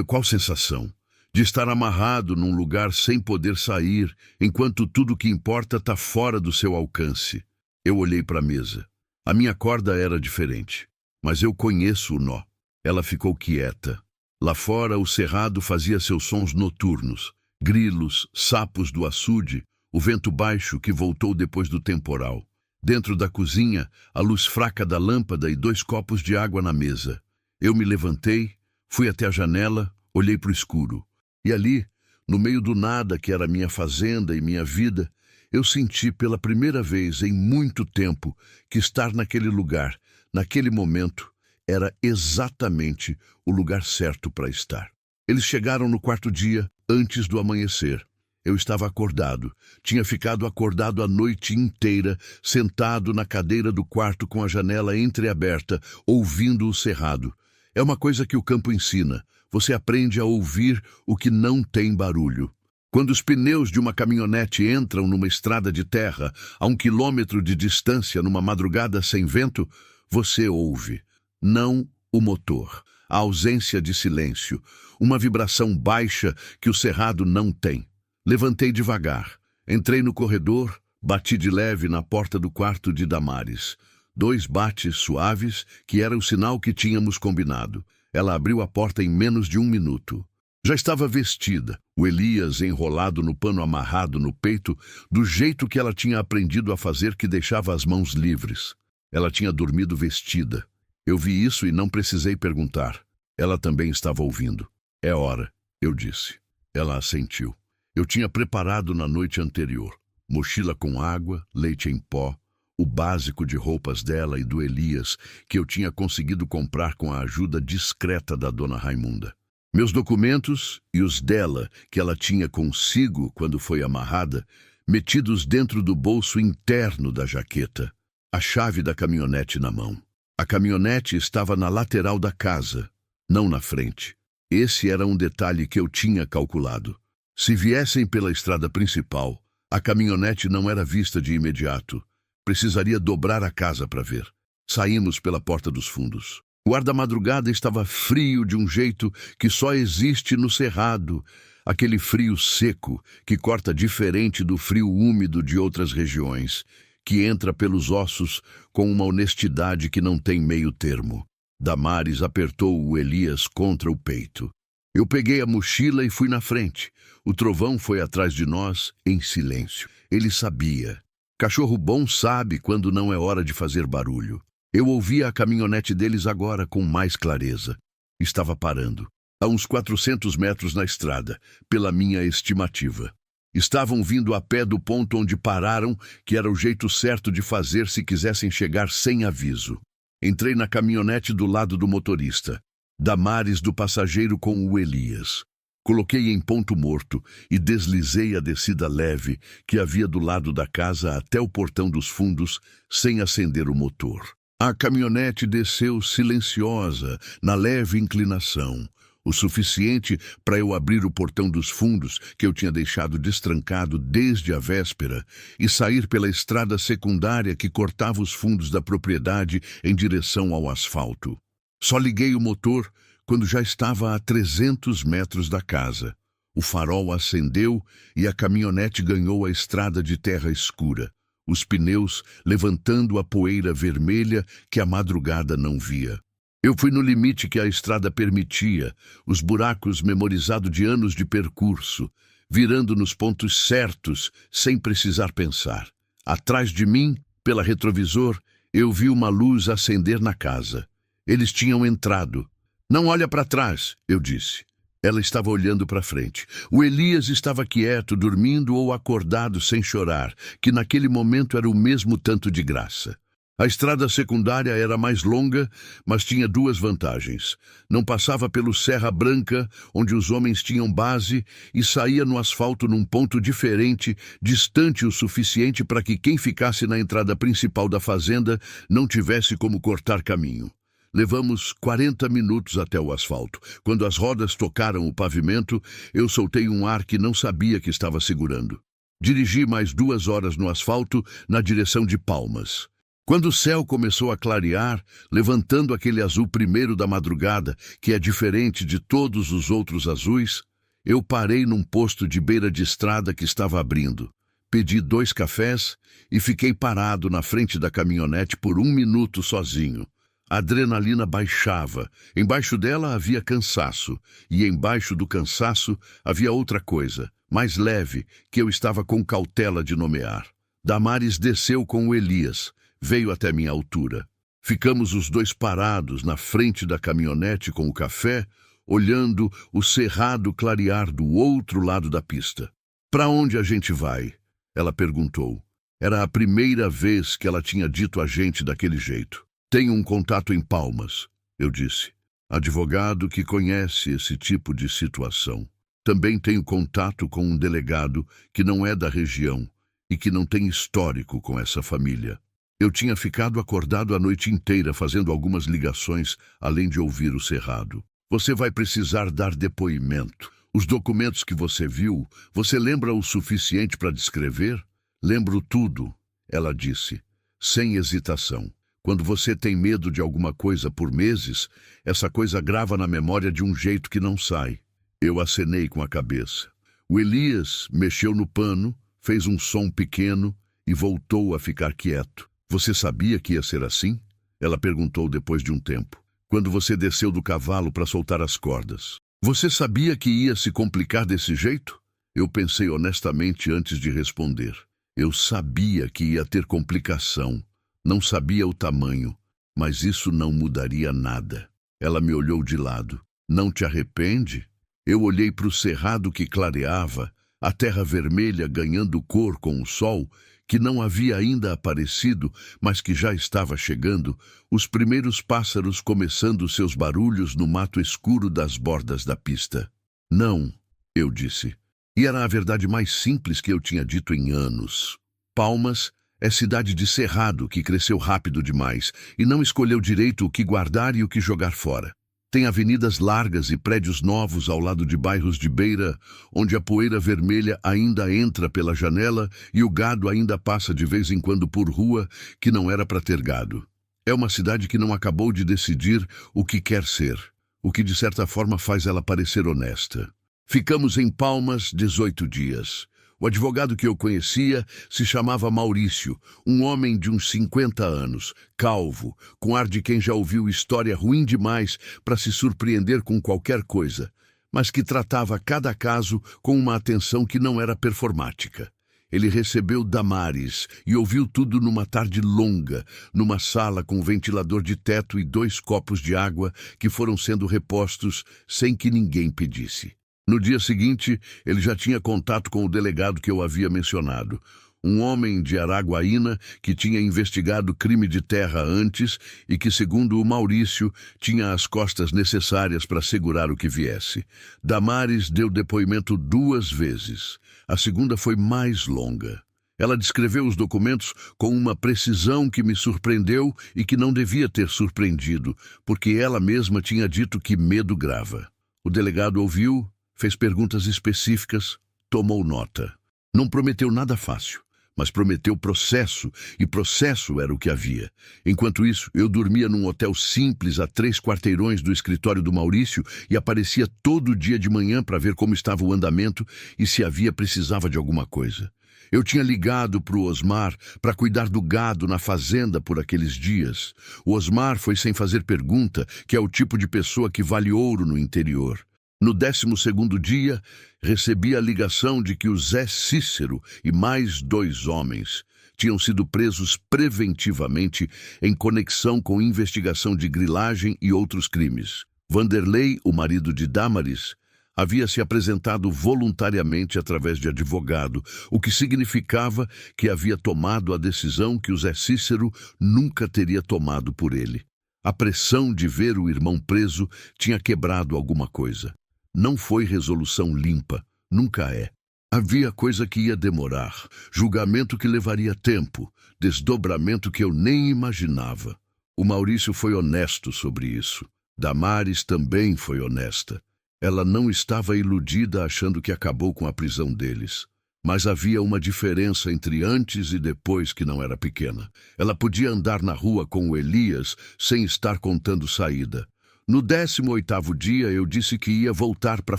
Qual sensação? De estar amarrado num lugar sem poder sair, enquanto tudo que importa está fora do seu alcance. Eu olhei para a mesa. A minha corda era diferente, mas eu conheço o nó. Ela ficou quieta. Lá fora, o cerrado fazia seus sons noturnos. Grilos, sapos do açude, o vento baixo que voltou depois do temporal. Dentro da cozinha, a luz fraca da lâmpada e 2 copos de água na mesa. Eu me levantei, fui até a janela, olhei para o escuro. E ali, no meio do nada que era minha fazenda e minha vida, eu senti pela primeira vez em muito tempo que estar naquele lugar, naquele momento, era exatamente o lugar certo para estar. Eles chegaram no 4º dia, antes do amanhecer. Eu estava acordado, tinha ficado acordado a noite inteira, sentado na cadeira do quarto com a janela entreaberta, ouvindo o cerrado. É uma coisa que o campo ensina. Você aprende a ouvir o que não tem barulho. Quando os pneus de uma caminhonete entram numa estrada de terra, a 1 quilômetro de distância, numa madrugada sem vento, você ouve. Não o motor, a ausência de silêncio, uma vibração baixa que o cerrado não tem. Levantei devagar, entrei no corredor, bati de leve na porta do quarto de Damares. 2 bates suaves, que era o sinal que tínhamos combinado. Ela abriu a porta em menos de 1 minuto. Já estava vestida, o Elias enrolado no pano amarrado no peito, do jeito que ela tinha aprendido a fazer, que deixava as mãos livres. Ela tinha dormido vestida. Eu vi isso e não precisei perguntar. Ela também estava ouvindo. É hora, eu disse. Ela assentiu. Eu tinha preparado na noite anterior. Mochila com água, leite em pó, o básico de roupas dela e do Elias, que eu tinha conseguido comprar com a ajuda discreta da dona Raimunda. Meus documentos e os dela, que ela tinha consigo quando foi amarrada, metidos dentro do bolso interno da jaqueta. A chave da caminhonete na mão. A caminhonete estava na lateral da casa, não na frente. Esse era um detalhe que eu tinha calculado. Se viessem pela estrada principal, a caminhonete não era vista de imediato. Precisaria dobrar a casa para ver. Saímos pela porta dos fundos. O ar da madrugada estava frio de um jeito que só existe no cerrado. Aquele frio seco que corta diferente do frio úmido de outras regiões, que entra pelos ossos com uma honestidade que não tem meio termo. Damares apertou o Elias contra o peito. Eu peguei a mochila e fui na frente. O trovão foi atrás de nós, em silêncio. Ele sabia. Cachorro bom sabe quando não é hora de fazer barulho. Eu ouvia a caminhonete deles agora com mais clareza. Estava parando, a uns 400 metros na estrada, pela minha estimativa. Estavam vindo a pé do ponto onde pararam, que era o jeito certo de fazer se quisessem chegar sem aviso. Entrei na caminhonete do lado do motorista. Damares do passageiro com o Elias. Coloquei em ponto morto e deslizei a descida leve que havia do lado da casa até o portão dos fundos, sem acender o motor. A caminhonete desceu silenciosa, na leve inclinação. o suficiente para eu abrir o portão dos fundos que eu tinha deixado destrancado desde a véspera e sair pela estrada secundária que cortava os fundos da propriedade em direção ao asfalto. Só liguei o motor quando já estava a 300 metros da casa. O farol acendeu e a caminhonete ganhou a estrada de terra escura, os pneus levantando a poeira vermelha que a madrugada não via. Eu fui no limite que a estrada permitia, os buracos memorizados de anos de percurso, virando nos pontos certos, sem precisar pensar. Atrás de mim, pela retrovisor, eu vi uma luz acender na casa. Eles tinham entrado. "Não olha para trás", eu disse. Ela estava olhando para frente. O Elias estava quieto, dormindo ou acordado sem chorar, que naquele momento era o mesmo tanto de graça. A estrada secundária era mais longa, mas tinha duas vantagens. Não passava pelo Serra Branca, onde os homens tinham base, e saía no asfalto num ponto diferente, distante o suficiente para que quem ficasse na entrada principal da fazenda não tivesse como cortar caminho. Levamos 40 minutos até o asfalto. Quando as rodas tocaram o pavimento, eu soltei um ar que não sabia que estava segurando. Dirigi mais 2 horas no asfalto, na direção de Palmas. Quando o céu começou a clarear, levantando aquele azul primeiro da madrugada, que é diferente de todos os outros azuis, eu parei num posto de beira de estrada que estava abrindo. Pedi 2 cafés e fiquei parado na frente da caminhonete por 1 minuto sozinho. A adrenalina baixava. Embaixo dela havia cansaço, e embaixo do cansaço havia outra coisa, mais leve, que eu estava com cautela de nomear. Damares desceu com o Elias. Veio até minha altura. Ficamos os dois parados na frente da caminhonete com o café, olhando o cerrado clarear do outro lado da pista. "Para onde a gente vai?" ela perguntou. Era a primeira vez que ela tinha dito a gente daquele jeito. "Tenho um contato em Palmas", eu disse. "Advogado que conhece esse tipo de situação. Também tenho contato com um delegado que não é da região e que não tem histórico com essa família." Eu tinha ficado acordado a noite inteira fazendo algumas ligações, além de ouvir o cerrado. "Você vai precisar dar depoimento. Os documentos que você viu, você lembra o suficiente para descrever?" "Lembro tudo", ela disse, sem hesitação. Quando você tem medo de alguma coisa por meses, essa coisa grava na memória de um jeito que não sai. Eu acenei com a cabeça. O Elias mexeu no pano, fez um som pequeno e voltou a ficar quieto. "Você sabia que ia ser assim?" ela perguntou depois de um tempo. "Quando você desceu do cavalo para soltar as cordas. Você sabia que ia se complicar desse jeito?" Eu pensei honestamente antes de responder. Eu sabia que ia ter complicação. Não sabia o tamanho, mas isso não mudaria nada. Ela me olhou de lado. "Não te arrepende?" Eu olhei para o cerrado que clareava, a terra vermelha ganhando cor com o sol, que não havia ainda aparecido, mas que já estava chegando, os primeiros pássaros começando seus barulhos no mato escuro das bordas da pista. "Não", eu disse. E era a verdade mais simples que eu tinha dito em anos. Palmas é cidade de cerrado que cresceu rápido demais e não escolheu direito o que guardar e o que jogar fora. Tem avenidas largas e prédios novos ao lado de bairros de beira, onde a poeira vermelha ainda entra pela janela e o gado ainda passa de vez em quando por rua que não era para ter gado. É uma cidade que não acabou de decidir o que quer ser, o que de certa forma faz ela parecer honesta. Ficamos em Palmas 18 dias. O advogado que eu conhecia se chamava Maurício, um homem de uns 50 anos, calvo, com ar de quem já ouviu história ruim demais para se surpreender com qualquer coisa, mas que tratava cada caso com uma atenção que não era performática. Ele recebeu Damares e ouviu tudo numa tarde longa, numa sala com ventilador de teto e 2 copos de água que foram sendo repostos sem que ninguém pedisse. No dia seguinte, ele já tinha contato com o delegado que eu havia mencionado, um homem de Araguaína que tinha investigado crime de terra antes e que, segundo o Maurício, tinha as costas necessárias para segurar o que viesse. Damares deu depoimento 2 vezes. A segunda foi mais longa. Ela descreveu os documentos com uma precisão que me surpreendeu e que não devia ter surpreendido, porque ela mesma tinha dito que medo grava. O delegado ouviu, fez perguntas específicas, tomou nota. Não prometeu nada fácil, mas prometeu processo, e processo era o que havia. Enquanto isso, eu dormia num hotel simples a 3 quarteirões do escritório do Maurício e aparecia todo dia de manhã para ver como estava o andamento e se precisava de alguma coisa. Eu tinha ligado para o Osmar para cuidar do gado na fazenda por aqueles dias. O Osmar foi sem fazer pergunta, que é o tipo de pessoa que vale ouro no interior. No 12º dia, recebi a ligação de que o Zé Cícero e mais 2 homens tinham sido presos preventivamente em conexão com investigação de grilagem e outros crimes. Vanderlei, o marido de Damaris, havia se apresentado voluntariamente através de advogado, o que significava que havia tomado a decisão que o Zé Cícero nunca teria tomado por ele. A pressão de ver o irmão preso tinha quebrado alguma coisa. Não foi resolução limpa, nunca é. Havia coisa que ia demorar, julgamento que levaria tempo, desdobramento que eu nem imaginava. O Maurício foi honesto sobre isso. Damaris também foi honesta. Ela não estava iludida achando que acabou com a prisão deles. Mas havia uma diferença entre antes e depois que não era pequena. Ela podia andar na rua com o Elias sem estar contando saída. No 18º dia, eu disse que ia voltar para a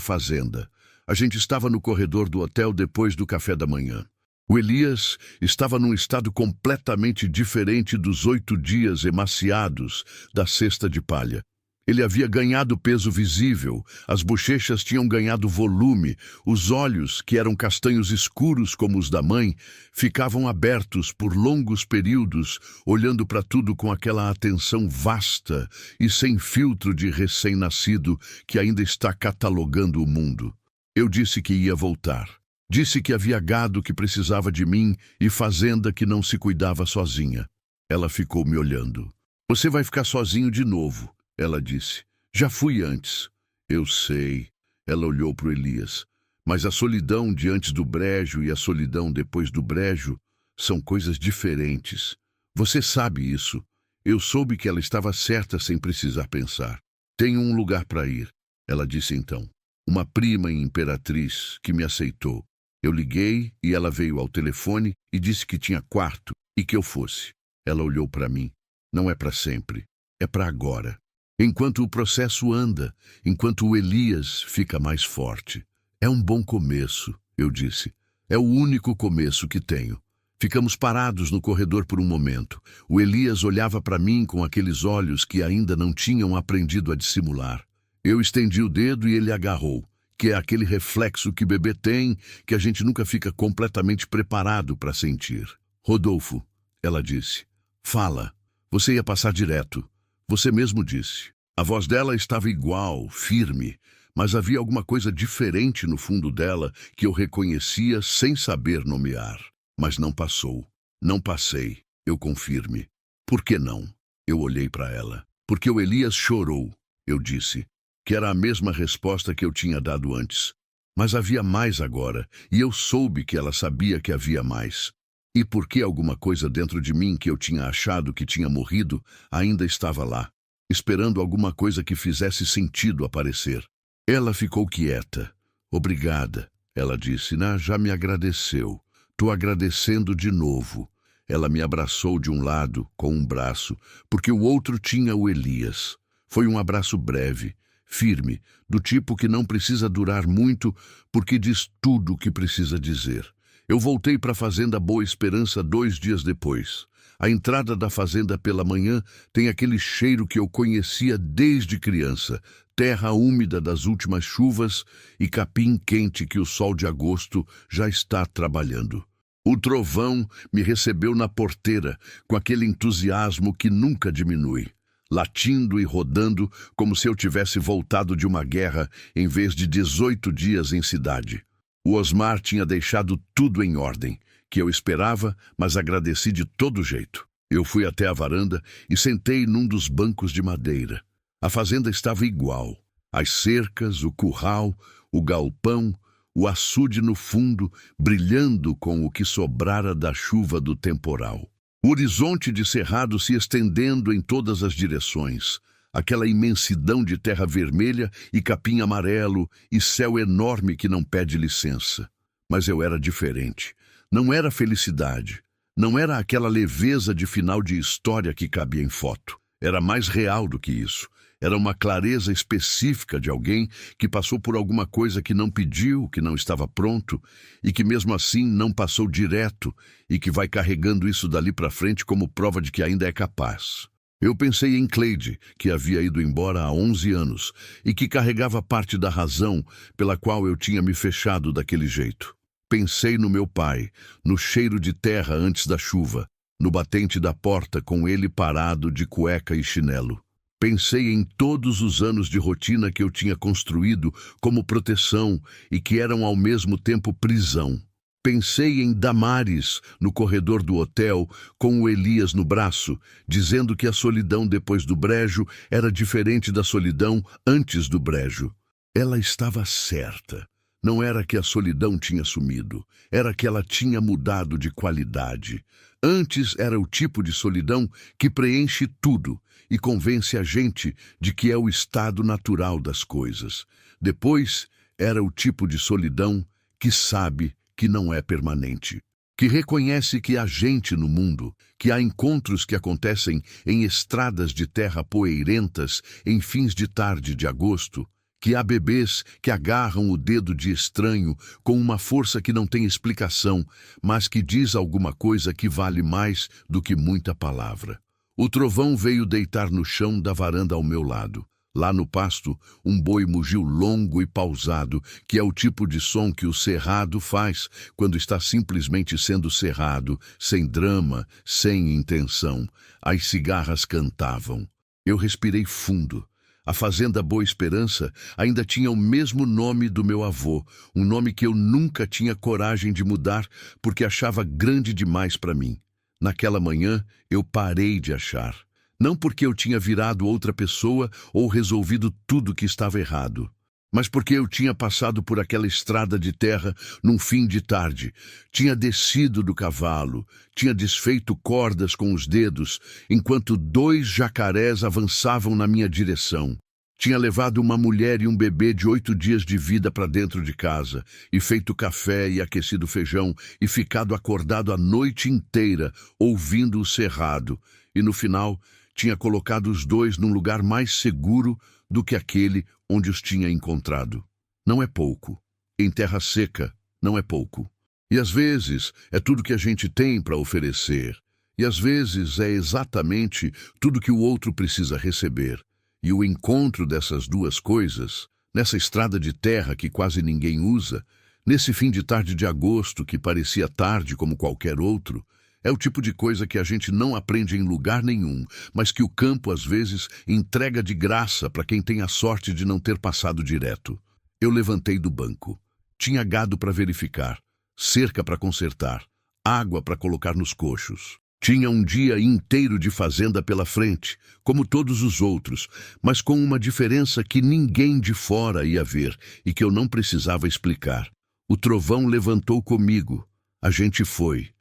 fazenda. A gente estava no corredor do hotel depois do café da manhã. O Elias estava num estado completamente diferente dos 8 dias emaciados da cesta de palha. Ele havia ganhado peso visível, as bochechas tinham ganhado volume, os olhos, que eram castanhos escuros como os da mãe, ficavam abertos por longos períodos, olhando para tudo com aquela atenção vasta e sem filtro de recém-nascido que ainda está catalogando o mundo. Eu disse que ia voltar. Disse que havia gado que precisava de mim e fazenda que não se cuidava sozinha. Ela ficou me olhando. Você vai ficar sozinho de novo. Ela disse, já fui antes. Eu sei. Ela olhou para o Elias. Mas a solidão de antes do brejo e a solidão depois do brejo são coisas diferentes. Você sabe isso. Eu soube que ela estava certa sem precisar pensar. Tenho um lugar para ir, ela disse então. Uma prima em Imperatriz que me aceitou. Eu liguei e ela veio ao telefone e disse que tinha quarto e que eu fosse. Ela olhou para mim. Não é para sempre. É para agora. Enquanto o processo anda, enquanto o Elias fica mais forte. É um bom começo, eu disse. É o único começo que tenho. Ficamos parados no corredor por um momento. O Elias olhava para mim com aqueles olhos que ainda não tinham aprendido a dissimular. Eu estendi o dedo e ele agarrou, que é aquele reflexo que bebê tem, que a gente nunca fica completamente preparado para sentir. Rodolfo, ela disse, fala. Você ia passar direto. Você mesmo disse. A voz dela estava igual, firme, mas havia alguma coisa diferente no fundo dela que eu reconhecia sem saber nomear. Mas não passou. Não passei, eu confirme. Por que não? Eu olhei para ela. Porque o Elias chorou, eu disse, que era a mesma resposta que eu tinha dado antes. Mas havia mais agora, e eu soube que ela sabia que havia mais. E porque alguma coisa dentro de mim que eu tinha achado que tinha morrido ainda estava lá, esperando alguma coisa que fizesse sentido aparecer. Ela ficou quieta. Obrigada, ela disse. Já me agradeceu. Tô agradecendo de novo. Ela me abraçou de um lado, com um braço, porque o outro tinha o Elias. Foi um abraço breve, firme, do tipo que não precisa durar muito, porque diz tudo o que precisa dizer. Eu voltei para a fazenda Boa Esperança 2 dias depois. A entrada da fazenda pela manhã tem aquele cheiro que eu conhecia desde criança, terra úmida das últimas chuvas e capim quente que o sol de agosto já está trabalhando. O trovão me recebeu na porteira com aquele entusiasmo que nunca diminui, latindo e rodando como se eu tivesse voltado de uma guerra em vez de 18 dias em cidade. O Osmar tinha deixado tudo em ordem, que eu esperava, mas agradeci de todo jeito. Eu fui até a varanda e sentei num dos bancos de madeira. A fazenda estava igual. As cercas, o curral, o galpão, o açude no fundo, brilhando com o que sobrara da chuva do temporal. O horizonte de cerrado se estendendo em todas as direções. aquela imensidão de terra vermelha e capim amarelo e céu enorme que não pede licença. Mas eu era diferente. Não era felicidade. Não era aquela leveza de final de história que cabia em foto. Era mais real do que isso. Era uma clareza específica de alguém que passou por alguma coisa que não pediu, que não estava pronto, e que mesmo assim não passou direto, e que vai carregando isso dali para frente como prova de que ainda é capaz. Eu pensei em Cleide, que havia ido embora há 11 anos, e que carregava parte da razão pela qual eu tinha me fechado daquele jeito. Pensei no meu pai, no cheiro de terra antes da chuva, no batente da porta com ele parado de cueca e chinelo. Pensei em todos os anos de rotina que eu tinha construído como proteção e que eram ao mesmo tempo prisão. Pensei em Damares, no corredor do hotel, com o Elias no braço, dizendo que a solidão depois do brejo era diferente da solidão antes do brejo. Ela estava certa. Não era que a solidão tinha sumido, era que ela tinha mudado de qualidade. Antes era o tipo de solidão que preenche tudo e convence a gente de que é o estado natural das coisas. Depois era o tipo de solidão que sabe que não é permanente, que reconhece que há gente no mundo, que há encontros que acontecem em estradas de terra poeirentas em fins de tarde de agosto, que há bebês que agarram o dedo de estranho com uma força que não tem explicação, mas que diz alguma coisa que vale mais do que muita palavra. O trovão veio deitar no chão da varanda ao meu lado. Lá no pasto, um boi mugiu longo e pausado, que é o tipo de som que o cerrado faz quando está simplesmente sendo cerrado, sem drama, sem intenção. As cigarras cantavam. Eu respirei fundo. A fazenda Boa Esperança ainda tinha o mesmo nome do meu avô, um nome que eu nunca tinha coragem de mudar porque achava grande demais para mim. Naquela manhã, eu parei de achar. Não porque eu tinha virado outra pessoa ou resolvido tudo que estava errado, mas porque eu tinha passado por aquela estrada de terra num fim de tarde, tinha descido do cavalo, tinha desfeito cordas com os dedos, enquanto 2 jacarés avançavam na minha direção. Tinha levado uma mulher e um bebê de 8 dias de vida para dentro de casa, e feito café e aquecido feijão, e ficado acordado a noite inteira, ouvindo o cerrado, e no final tinha colocado os 2 num lugar mais seguro do que aquele onde os tinha encontrado. Não é pouco. Em terra seca, não é pouco. E às vezes é tudo que a gente tem para oferecer. E às vezes é exatamente tudo que o outro precisa receber. E o encontro dessas duas coisas, nessa estrada de terra que quase ninguém usa, nesse fim de tarde de agosto que parecia tarde como qualquer outro, é o tipo de coisa que a gente não aprende em lugar nenhum, mas que o campo às vezes entrega de graça para quem tem a sorte de não ter passado direto. Eu levantei do banco. Tinha gado para verificar, cerca para consertar, água para colocar nos coxos. Tinha um dia inteiro de fazenda pela frente, como todos os outros, mas com uma diferença que ninguém de fora ia ver e que eu não precisava explicar. O trovão levantou comigo. A gente foi.